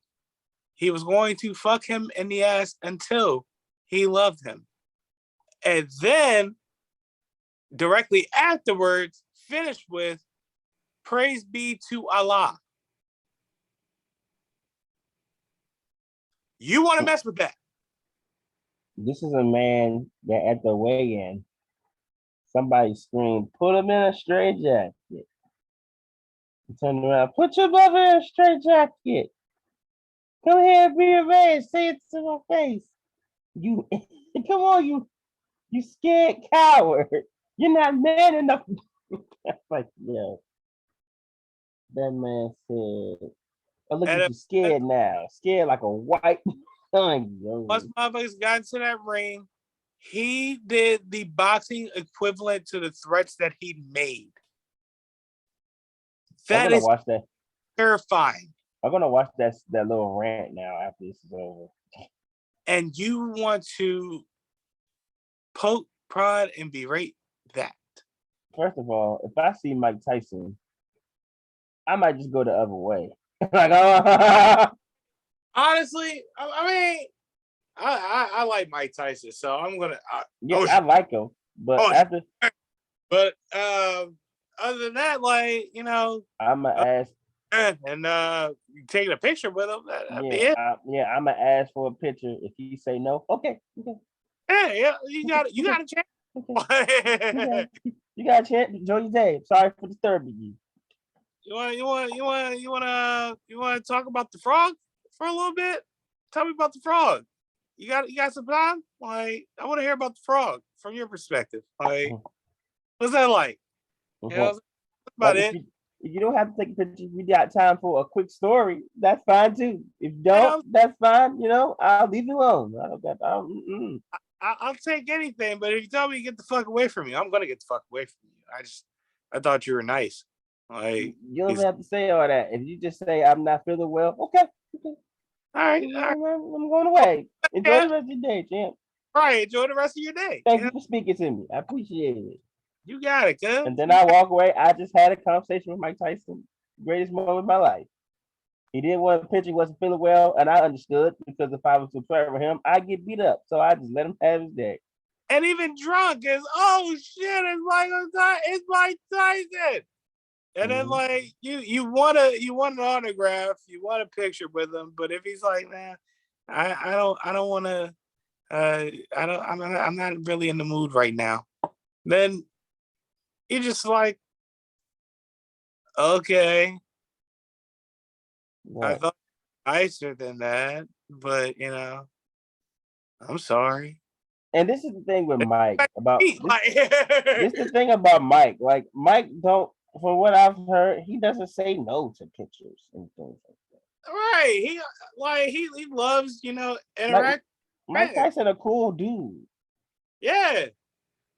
He was going to fuck him in the ass until he loved him. And then directly afterwards, finished with praise be to Allah. You want to mess with that? This is a man that at the weigh-in, somebody screamed, "Put him in a straitjacket." He turned around, "Put your brother in a straitjacket. Come here and be your man. Say it to my face. You, come on, you scared coward. You're not man enough." Like, yo, that man said, "Oh, look And at you scared now. Scared like a white." once motherfuckers got into that ring, he did the boxing equivalent to the threats that he made. That is watch that. terrifying. I'm gonna watch that little rant now after this is over. And you want to poke, prod, and berate that. First of all, if I see Mike Tyson, I might just go the other way. Like, oh. Honestly, I mean, I like Mike Tyson, so I'm gonna. I like him, but after. But other than that, like, you know, I'm gonna ask. And taking a picture with him. I'm gonna ask for a picture. If he say no, okay. Yeah, you got a chance. Okay. You got a chance. Enjoy your day. Sorry for disturbing you. You want to talk about the frog for a little bit? Tell me about the frog. You got some time? Like, I want to hear about the frog from your perspective. Like, what's that like? You know, that's about it. If you don't have to take a picture, we got time for a quick story. That's fine too. If you don't, that's fine. You know, I'll leave you alone. I'll take anything, but if you tell me to get the fuck away from me, I'm gonna get the fuck away from you. I thought you were nice. Like, you don't have to say all that. If you just say I'm not feeling well, okay. All right. I'm going away. Enjoy the rest of your day, champ. All right, enjoy the rest of your day. Thank you for speaking to me. I appreciate it. You got it, cuz. And then I walk away. I just had a conversation with Mike Tyson. Greatest moment of my life. He didn't want a picture, he wasn't feeling well, and I understood because if I was to play with him, I'd get beat up. So I just let him have his day. And even drunk is, oh shit, it's Mike Tyson. And then like you want an autograph, you want a picture with him, but if he's like, man, I don't want to, I'm not really in the mood right now, then you're just like, okay, I thought nicer than that, but you know, I'm sorry. And this is the thing with Mike about this is the thing about Mike. Like, Mike don't, from what I've heard, he doesn't say no to pictures and things like that. Right. He loves, you know, interact. Mike Tyson a cool dude. Yeah.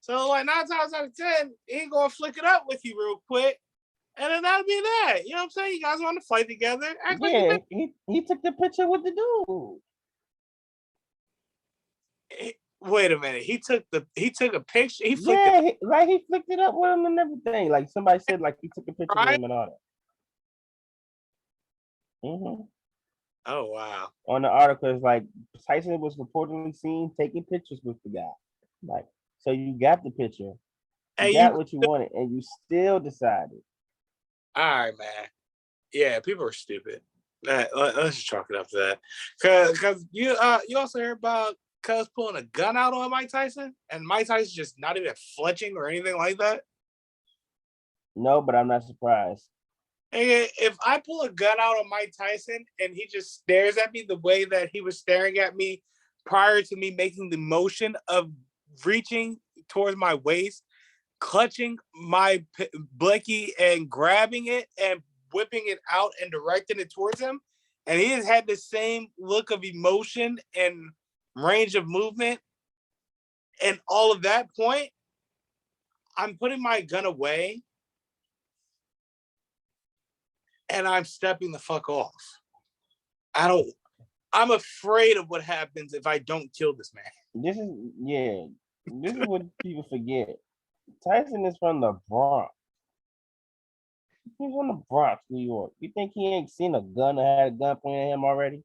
So like 9 times out of 10, he ain't gonna flick it up with you real quick. And then that'll be that. You know what I'm saying? You guys want to fight together. He took the picture with the dude. Wait a minute. He took a picture. He flicked it. He flicked it up with him and everything. Like, somebody said, like, he took a picture with him and all that. Mm-hmm. Oh wow. On the article, it's like Tyson was reportedly seen taking pictures with the guy. Like, so you got the picture. You got what you wanted, and you still decided. All right, man. Yeah, people are stupid. Let's just chalk it up to that. Cause you also hear about Cuz pulling a gun out on Mike Tyson, and Mike Tyson just not even flinching or anything like that. No, but I'm not surprised. If I pull a gun out on Mike Tyson and he just stares at me the way that he was staring at me prior to me making the motion of reaching towards my waist, clutching my blicky and grabbing it and whipping it out and directing it towards him, and he has had the same look of emotion and range of movement and all of that point, I'm putting my gun away and I'm stepping the fuck off. I'm afraid of what happens if I don't kill this man. This is what people forget. Tyson is from the Bronx. He's from the Bronx, New York. You think he ain't seen a gun or had a gun pointed at him already?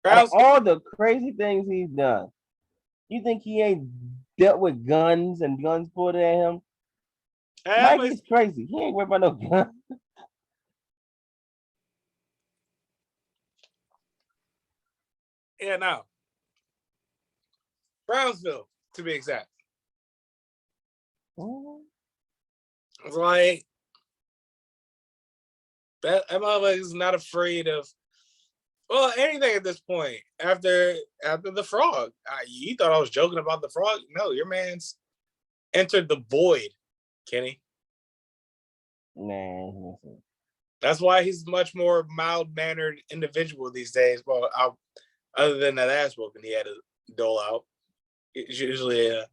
All the crazy things he's done. You think he ain't dealt with guns and guns pointed at him? Mike is crazy. He ain't worried about no gun. Yeah, no. Brownsville, to be exact. It's like that motherfucker is not afraid of anything at this point. After the frog, you thought I was joking about the frog? No, your man's entered the void, Kenny. Man, that's why he's much more mild-mannered individual these days. Well, other than that ass whooping he had to dole out, it's usually a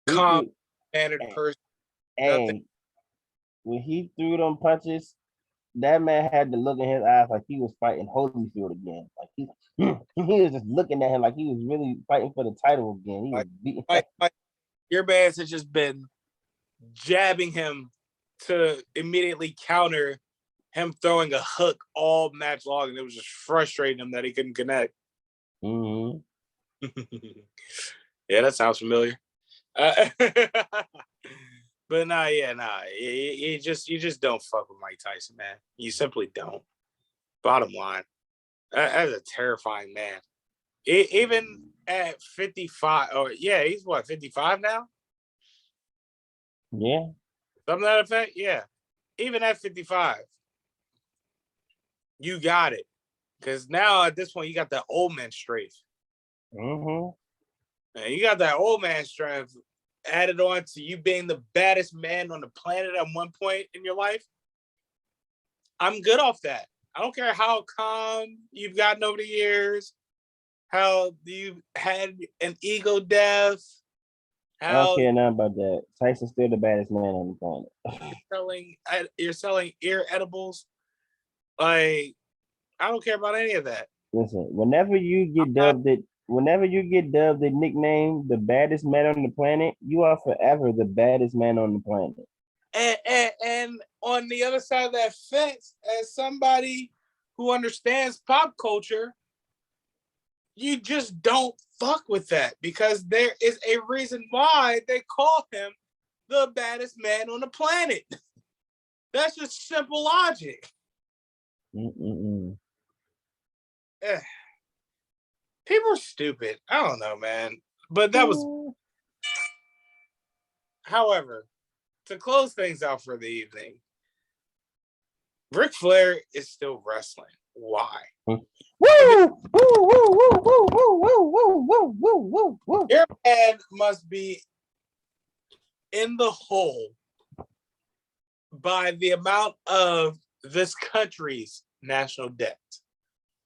calm-mannered person. Hey, when he threw them punches, that man had to look in his eyes like he was fighting Holyfield again. Like he was just looking at him like he was really fighting for the title again. He was beating. Your man has just been jabbing him to immediately counter him throwing a hook all match long, and it was just frustrating him that he couldn't connect. Yeah, that sounds familiar. But you just don't fuck with Mike Tyson, man. You simply don't. Bottom line, that's a terrifying man. Even at 55, he's what, 55 now? Yeah. Something to that effect? Yeah. Even at 55, you got it. Because now at this point, you got that old man strength. And you got that old man strength added on to you being the baddest man on the planet at one point in your life. I'm good off that. I don't care how calm you've gotten over the years, how you've had an ego death. I don't care nothing about that. Tyson's still the baddest man on the planet. You're selling ear edibles. Like, I don't care about any of that. Listen, whenever you get dubbed the nickname the baddest man on the planet, you are forever the baddest man on the planet. And on the other side of that fence, as somebody who understands pop culture, you just don't fuck with that, because there is a reason why they call him the baddest man on the planet. That's just simple logic. People are stupid. I don't know, man. But that was... However, to close things out for the evening, Ric Flair is still wrestling. Why? Your man must be in the hole by the amount of this country's national debt.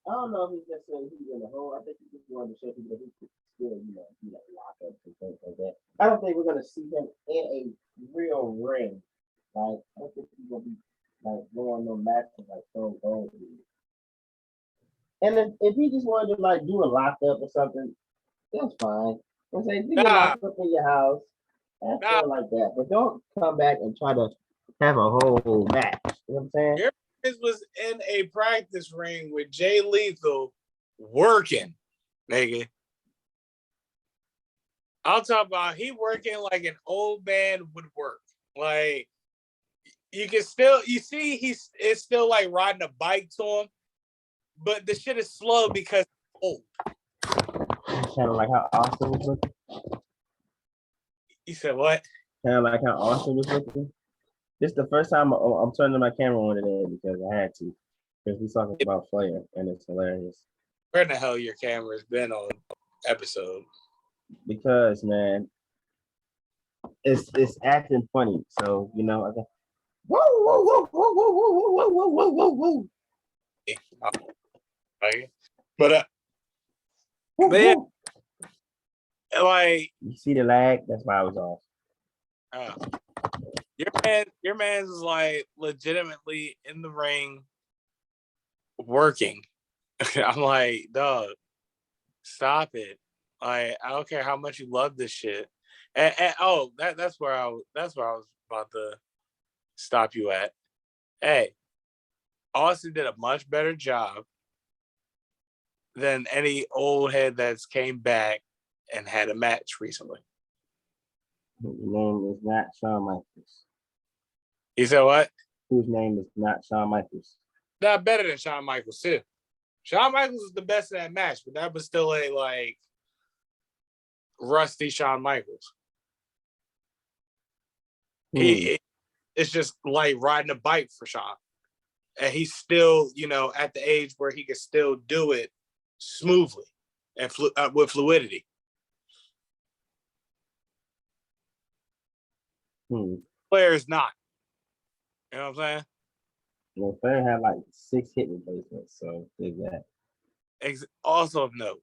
I don't know if he's just saying he's in the hole. I think he just wanted to show people that he could still, be like locked up and things like that. I don't think we're gonna see him in a real ring. Like, I don't think he's gonna be like going no matches like Stone Cold. And if he just wanted to like do a lockup or something, that's fine. I'm saying do a lockup in your house. That's stuff like that. But don't come back and try to have a whole match. You know what I'm saying? This was in a practice ring with Jay Lethal working, nigga. I'll talk about he working like an old man would work. Like, you can still, you see, it's still like riding a bike to him, but the shit is slow because it's old. Kind of like how Austin was looking. You said what? Kind of like how Austin was looking. This is the first time I'm turning my camera on today because I had to. Because we're talking about Flair, and it's hilarious. Where the hell your camera's been on episode? Because, man, it's acting funny. So, I got whoa, whoa, whoa, whoa, whoa, whoa, whoa, whoa, whoa, whoa. But yeah, like, you see the lag? That's why I was off. Your man's is like legitimately in the ring working. I'm like, dog, stop it. Like, I don't care how much you love this shit. And that's where I was about to stop you at. Hey, Austin did a much better job than any old head that's came back and had a match recently. His name is not Shawn Michaels. You said what? Whose name is not Shawn Michaels? Not better than Shawn Michaels too. Shawn Michaels was the best in that match, but that was still a like rusty Shawn Michaels. It's just like riding a bike for Shawn. And he's still, at the age where he can still do it smoothly and with fluidity. Flair is not. You know what I'm saying? Well, Flair had like 6 hip replacements, so there's that. Also of note,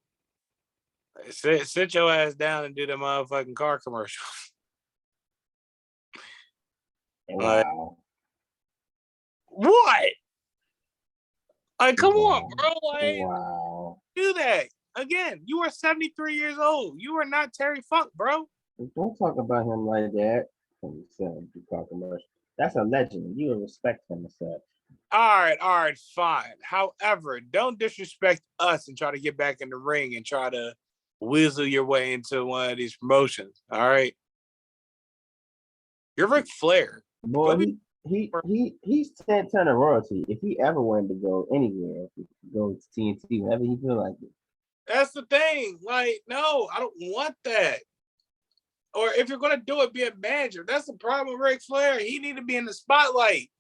sit your ass down and do the motherfucking car commercial. Wow. What? Like, come on, bro. Like, wow. Do that. Again, you are 73 years old. You are not Terry Funk, bro. Don't talk about him like that. That's a legend. You would respect him as such. All right, fine. However, don't disrespect us and try to get back in the ring and try to weasel your way into one of these promotions. All right. You're Ric Flair. Boy, he's 10-ton of royalty. If he ever wanted to go anywhere, go to TNT whenever he feel like it. That's the thing. Like, no, I don't want that. Or if you're gonna do it, be a manager. That's the problem with Ric Flair. He need to be in the spotlight.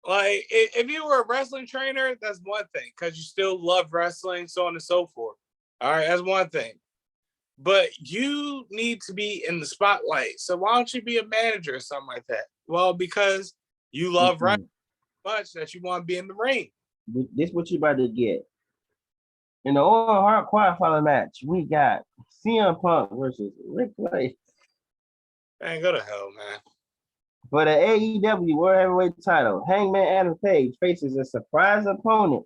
Like, if you were a wrestling trainer, that's one thing, because you still love wrestling, so on and so forth. All right, that's one thing. But you need to be in the spotlight. So why don't you be a manager or something like that? Well, because you love wrestling so much that you want to be in the ring. This what you about to get. In the Owen Hart qualifier match, we got CM Punk versus Ric Flair. Man, go to hell, man. For the AEW World Heavyweight title, Hangman Adam Page faces a surprise opponent.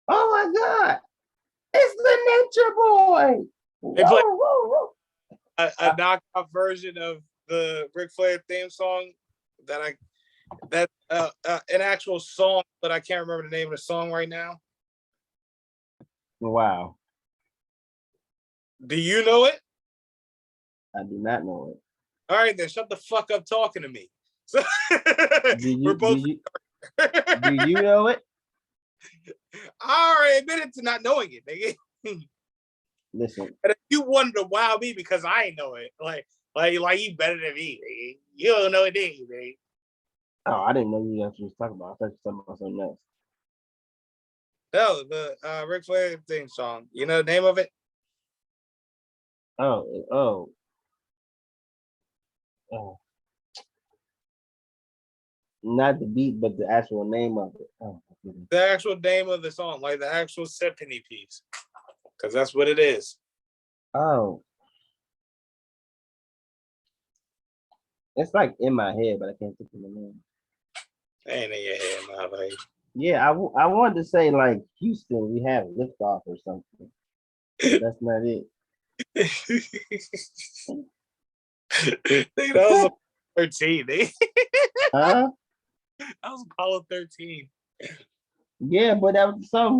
Oh my God! It's the Nature Boy. They play a knockoff version of the Ric Flair theme song an actual song, but I can't remember the name of the song right now. Wow. Do you know it? I do not know it. All right, then shut the fuck up talking to me. So we're both. Do you know it? I already admitted to not knowing it, nigga. Listen. But if you wanted to wow me because I ain't know it, like you better than me, nigga. You don't know it, nigga. Oh, I didn't know you that's what you was talking about. I thought you were talking about something else. No, the Ric Flair theme song. You know the name of it? Oh. Not the beat, but the actual name of it. Oh, the actual name of the song, like the actual symphony piece. Because that's what it is. Oh. It's like in my head, but I can't think of the name. Ain't in your head, my baby. Yeah, I wanted to say like Houston, we have liftoff or something. That's not it. That was 13. Huh? That was Apollo 13. Yeah, but that was the song.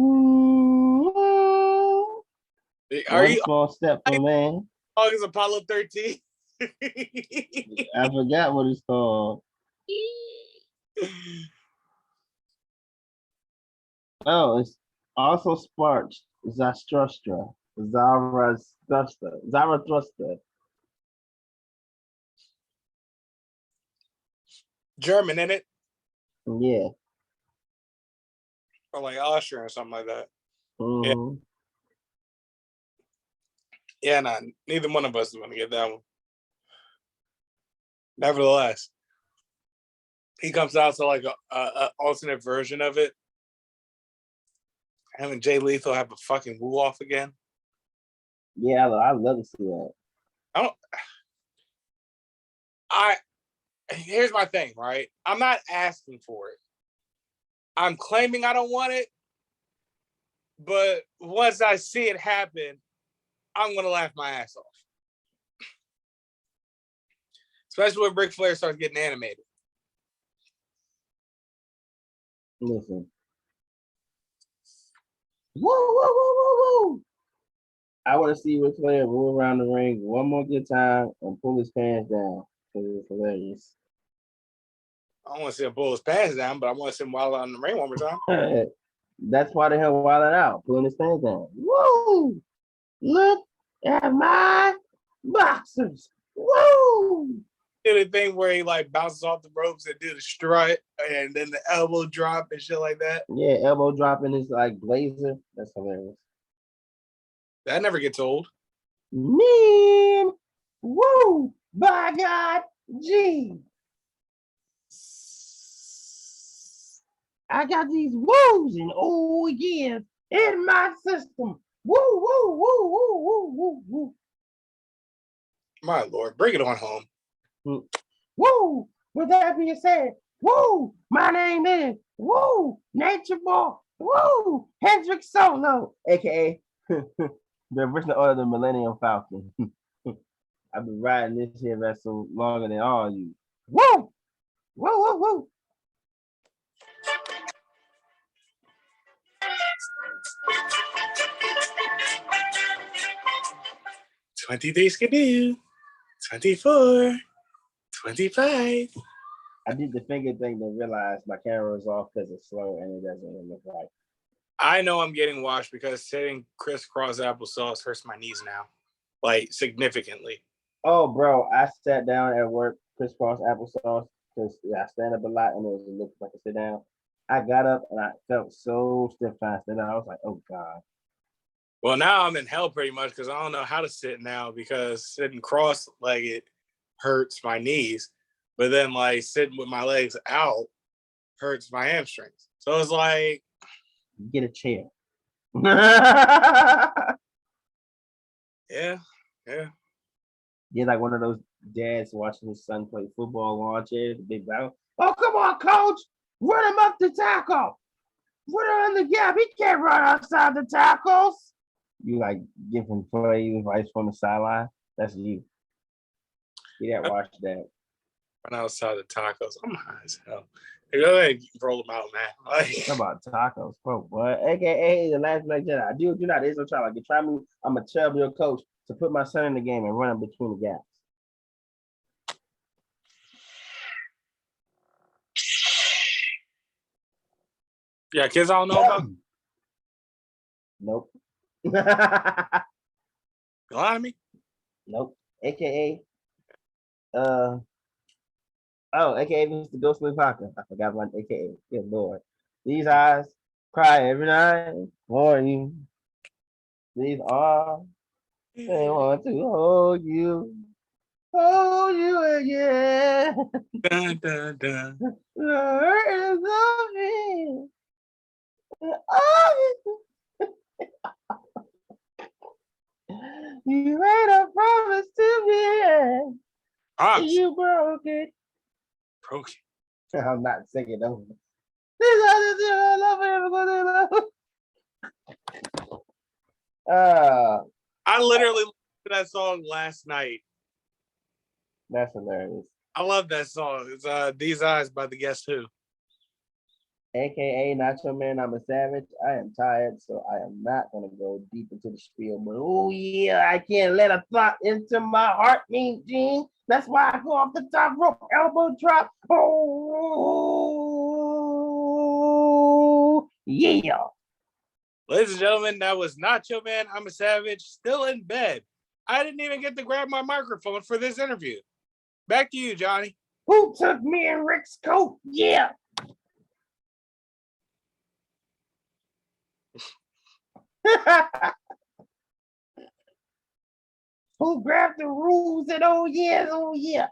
Are you small step for man? Oh, it's Apollo 13. I forgot what it's called. Oh, it's also Sparks, Zarathustra. German, in it? Yeah. Or like Usher or something like that. Mm-hmm. Yeah, nah, neither one of us is going to get that one. Nevertheless, he comes out to like a alternate version of it. Having Jay Lethal have a fucking woo off again. Yeah, I'd love to see that. Here's my thing, right? I'm not asking for it. I'm claiming I don't want it, but once I see it happen, I'm gonna laugh my ass off. Especially when Ric Flair starts getting animated. Listen. Woo! I want to see Ric Flair roll around the ring one more good time and pull his pants down because it's hilarious. I don't want to see him pull his pants down, but I want to see him wild out in the rain one more time. That's why they have wilding out, pulling his pants down. Woo! Look at my boxers. Woo! Do the thing where he like bounces off the ropes and do the strut and then the elbow drop and shit like that. Yeah, elbow dropping his like blazer. That's hilarious. That never gets old. Man, woo! By God, G. I got these woos and oh yeah in my system. Woo, woo, woo, woo, woo, woo, woo. My Lord, bring it on home. Woo! With that being said, woo! My name is Woo! Nature Boy. Woo! Hendrik Solo, aka the original order of the Millennium Falcon. I've been riding this here vessel longer than all of you. Woo! Woo, woo, woo. $23 skidoo, 24, 25. I did the finger thing to realize my camera is off because it's slow and it doesn't look right. I know I'm getting washed because sitting crisscross applesauce hurts my knees now, like significantly. Oh, bro, I sat down at work, crisscross applesauce, because I stand up a lot and it looks like I sit down. I got up and I felt so stiff trying to sit down. I was like, oh, God. Well, now I'm in hell pretty much because I don't know how to sit now because sitting cross-legged hurts my knees. But then, like, sitting with my legs out hurts my hamstrings. So it's like... Get a chair. Yeah. You're like one of those dads watching his son play football lawn chairs, big battle. Oh, come on, coach. Run him up the tackle. Put him in the gap. He can't run outside the tackles. You like give him play advice from the sideline. That's you. You gotta watch that. Run outside the tacos. I'm high as hell. Hey, go ahead and roll them out, man. Like, How about tacos, bro? What? AKA the last Black Jedi. I do not. There's no try. Like, you try me. I'm a terrible coach to put my son in the game and run him between the gaps. yeah, kids I don't know about. Nope. You lying to me? Nope. AKA AKA Mr. Ghostly Parker. I forgot my AKA. Good Lord. These eyes cry every night for you. These are they want to hold you. Hold you again. Dun, dun, dun. Lord is of me. You made a promise to me. You broke it. Broke it. I'm not singing over. This is I love it. I literally listened to that song last night. That's hilarious. I love that song. It's These Eyes by the Guess Who. AKA Nacho Man, I'm a savage. I am tired, so I am not gonna go deep into the spiel. But oh yeah, I can't let a thought into my heart, mean Gene. That's why I go off the top rope, elbow drop. Oh yeah. Ladies and gentlemen, that was Nacho Man, I'm a Savage, still in bed. I didn't even get to grab my microphone for this interview. Back to you, Johnny. Who took me and Rick's coat? Yeah. Who grabbed the rules and oh yes, oh yeah.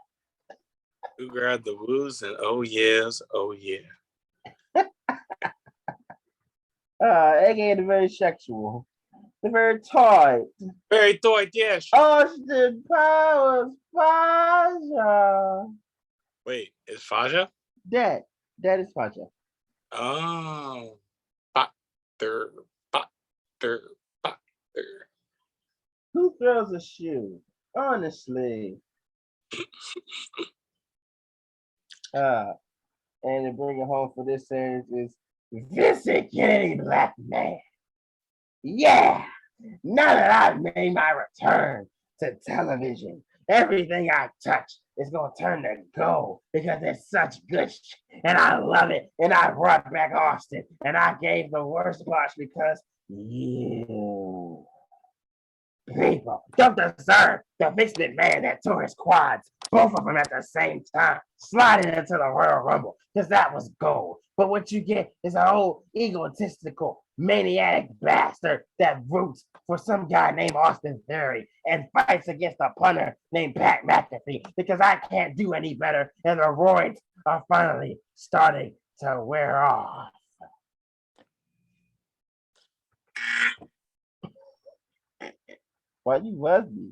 Who grabbed the woos and oh yes, oh yeah. AKA the very sexual, the very tight. Very tight, yeah. Austin Powers, Faja. Wait, is Faja? That is Faja. Oh. Potter. Who throws a shoe? Honestly. And to bring it home for this series is Vincent Kennedy Black Man. Yeah. Now that I've made my return to television, everything I touch is gonna turn to gold because it's such good shit, and I love it. And I brought back Austin, and I gave the worst watch because you people don't deserve the Vince McMahon that tore his quads, both of them at the same time, sliding into the Royal Rumble, because that was gold. But what you get is an old egotistical, maniac bastard that roots for some guy named Austin Theory and fights against a punter named Pat McAfee because I can't do any better, and the roids are finally starting to wear off. Why you was me?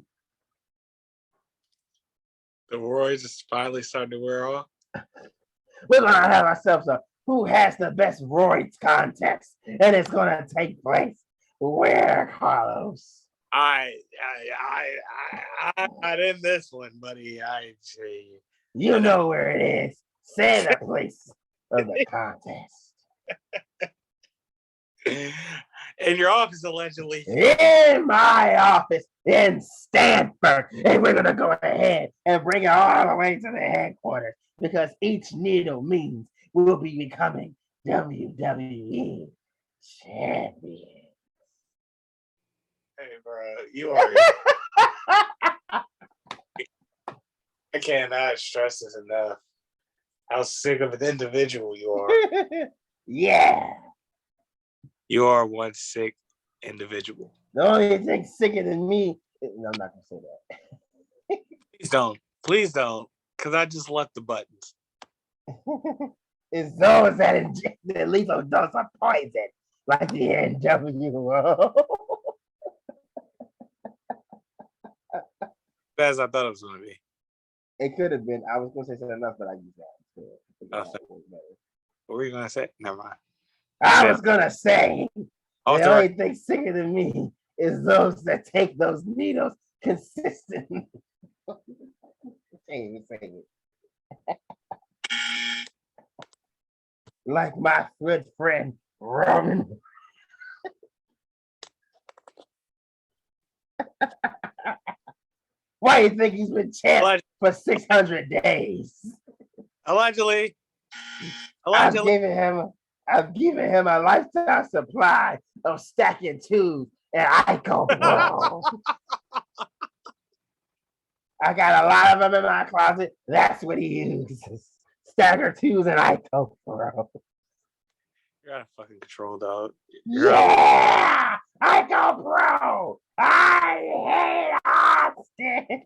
The roids is finally starting to wear off. We're gonna have ourselves a who has the best roids contest, and it's gonna take place where, Carlos? I'm not in this one, buddy. I see. You know where it is. Say the place of the contest. In your office, allegedly. In my office in Stanford. And we're gonna go ahead and bring it all the way to the headquarters because each needle means we'll be becoming WWE champion. Hey, bro, you are. I cannot stress this enough. How sick of an individual you are. Yeah. You are one sick individual. The only thing sicker than me. No, I'm not gonna say that. Please don't, because I just left the buttons. It's those that inject the lethal dose of poison, like the NWO. As I thought it was going to be. It could have been. I was gonna say something else, but I used that. What were you going to say? Never mind. I was gonna say the only thing sicker than me is those that take those needles consistently. Say it. Like my good friend Roman. Why do you think he's been champ for 600 days? Allegedly. I've given him a lifetime supply of stacking tubes, and I go bro. I got a lot of them in my closet. That's what he uses. Stagger tubes and I go bro. You're out of fucking control, dog. Yeah, I go bro. I hate Austin.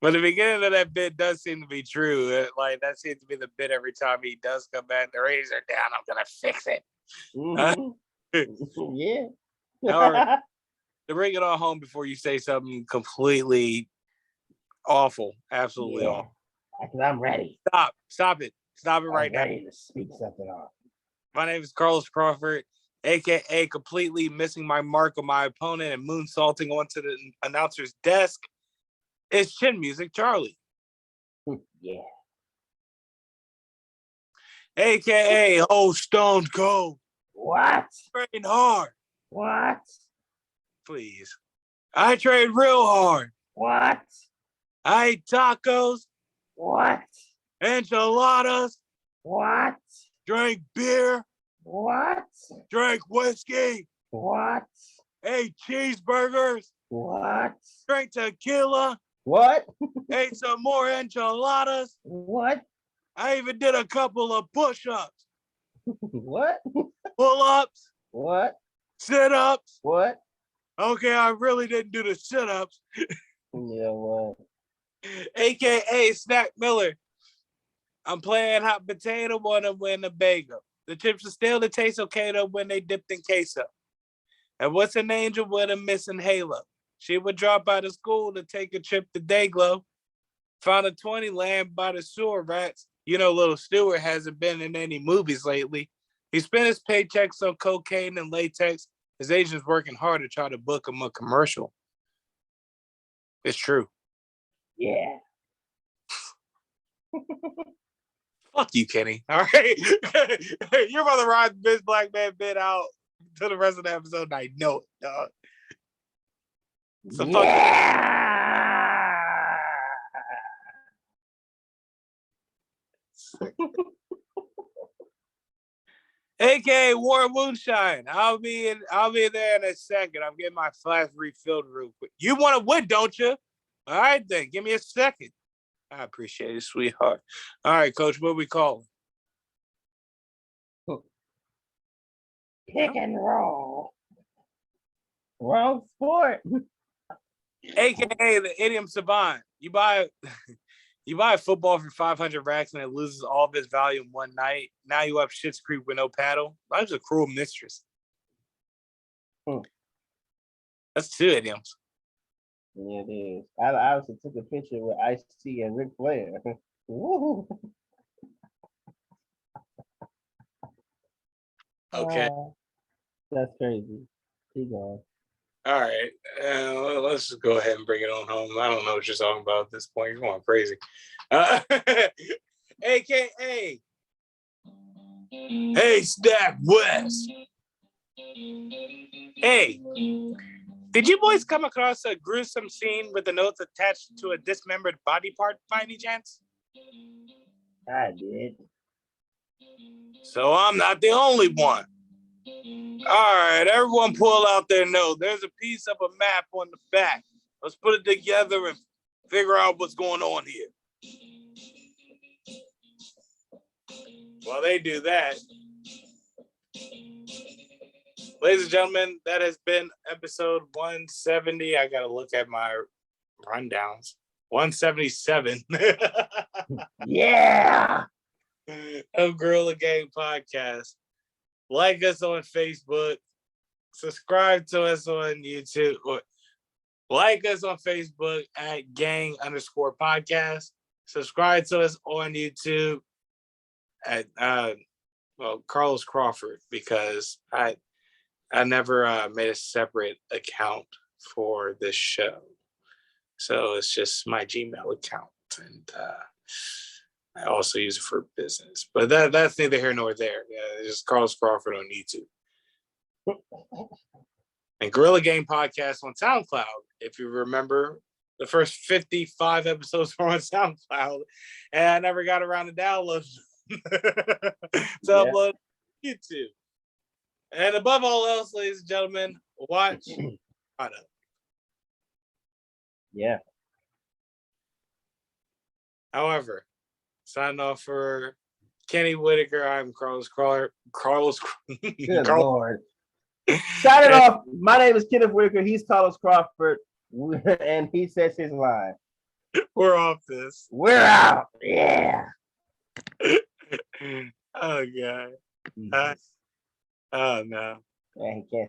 But the beginning of that bit does seem to be true. Like that seems to be the bit every time he does come back. The ratings are down. I'm gonna fix it. Mm-hmm. Yeah. All right. To bring it all home before you say something completely awful, absolutely awful. Because I'm ready. Stop it right now. Ready to speak something off. My name is Carlos Crawford, aka completely missing my mark on my opponent and moonsaulting onto the announcer's desk. It's Chin Music Charlie. Yeah. AKA Stone Cold. What? Train hard. What? Please. I train real hard. What? I eat tacos. What? Enchiladas. What? Drink beer. What? Drink whiskey. What? Ate cheeseburgers. What? Drink tequila. What? Ate some more enchiladas. What? I even did a couple of push-ups. What? Pull-ups. What? Sit-ups. What? Okay, I really didn't do the sit-ups. Yeah, what? AKA Snack Miller. I'm playing hot potato, wanna win a bagel. The chips are still the taste okay though when they dipped in queso. And what's an angel with a missing halo? She would drop out of school to take a trip to Dayglow. Found a 20 land by the sewer rats. You know, little Stewart hasn't been in any movies lately. He spent his paychecks on cocaine and latex. His agent's working hard to try to book him a commercial. It's true. Yeah. Fuck you, Kenny. All right. You're about to ride this black man bit out to the rest of the episode. And I know it, dog. So AKA War Moonshine. I'll be there in a second. I'm getting my flask refilled real quick. You want to win, don't you? All right, then. Give me a second. I appreciate it, sweetheart. All right, Coach, what we calling? Pick and roll. Wrong sport. AKA the idiom savant. You buy a football for 500 racks and it loses all of its value in one night. Now you have Schitt's Creek with no paddle. Life's a cruel mistress. That's 2 idioms. Yeah, it is. I obviously took a picture with Ice-T and Ric Flair. Woo. Okay. That's crazy. Keep going. All right. Well, let's just go ahead and bring it on home. I don't know what you're talking about at this point. You're going crazy. AKA. Hey, Stack West. Hey, did you boys come across a gruesome scene with the notes attached to a dismembered body part by any chance? I did. So I'm not the only one. All right, everyone pull out their note. There's a piece of a map on the back. Let's put it together and figure out what's going on here. While they do that, ladies and gentlemen, that has been episode 170. I got to look at my rundowns. 177. Yeah. Of Gorilla Gang Podcast. Like us on Facebook. Subscribe to us on YouTube. Or like us on Facebook at gang_podcast. Subscribe to us on YouTube at Carlos Crawford, because I never made a separate account for this show. So it's just my Gmail account, and I also use it for business. But that's neither here nor there. Yeah, it's just Carlos Crawford on YouTube. And Gorilla Gang Podcast on SoundCloud. If you remember, the first 55 episodes were on SoundCloud, and I never got around to downloading upload YouTube. And above all else, ladies and gentlemen, watch product. Yeah. However, signing off for Kenny Whitaker, I'm Carlos. Good Lord. Signing off. My name is Kenneth Whitaker. He's Carlos Crawford, and he says his line. We're off this. We're out. Yeah. Oh God. Oh no. Yeah, he can't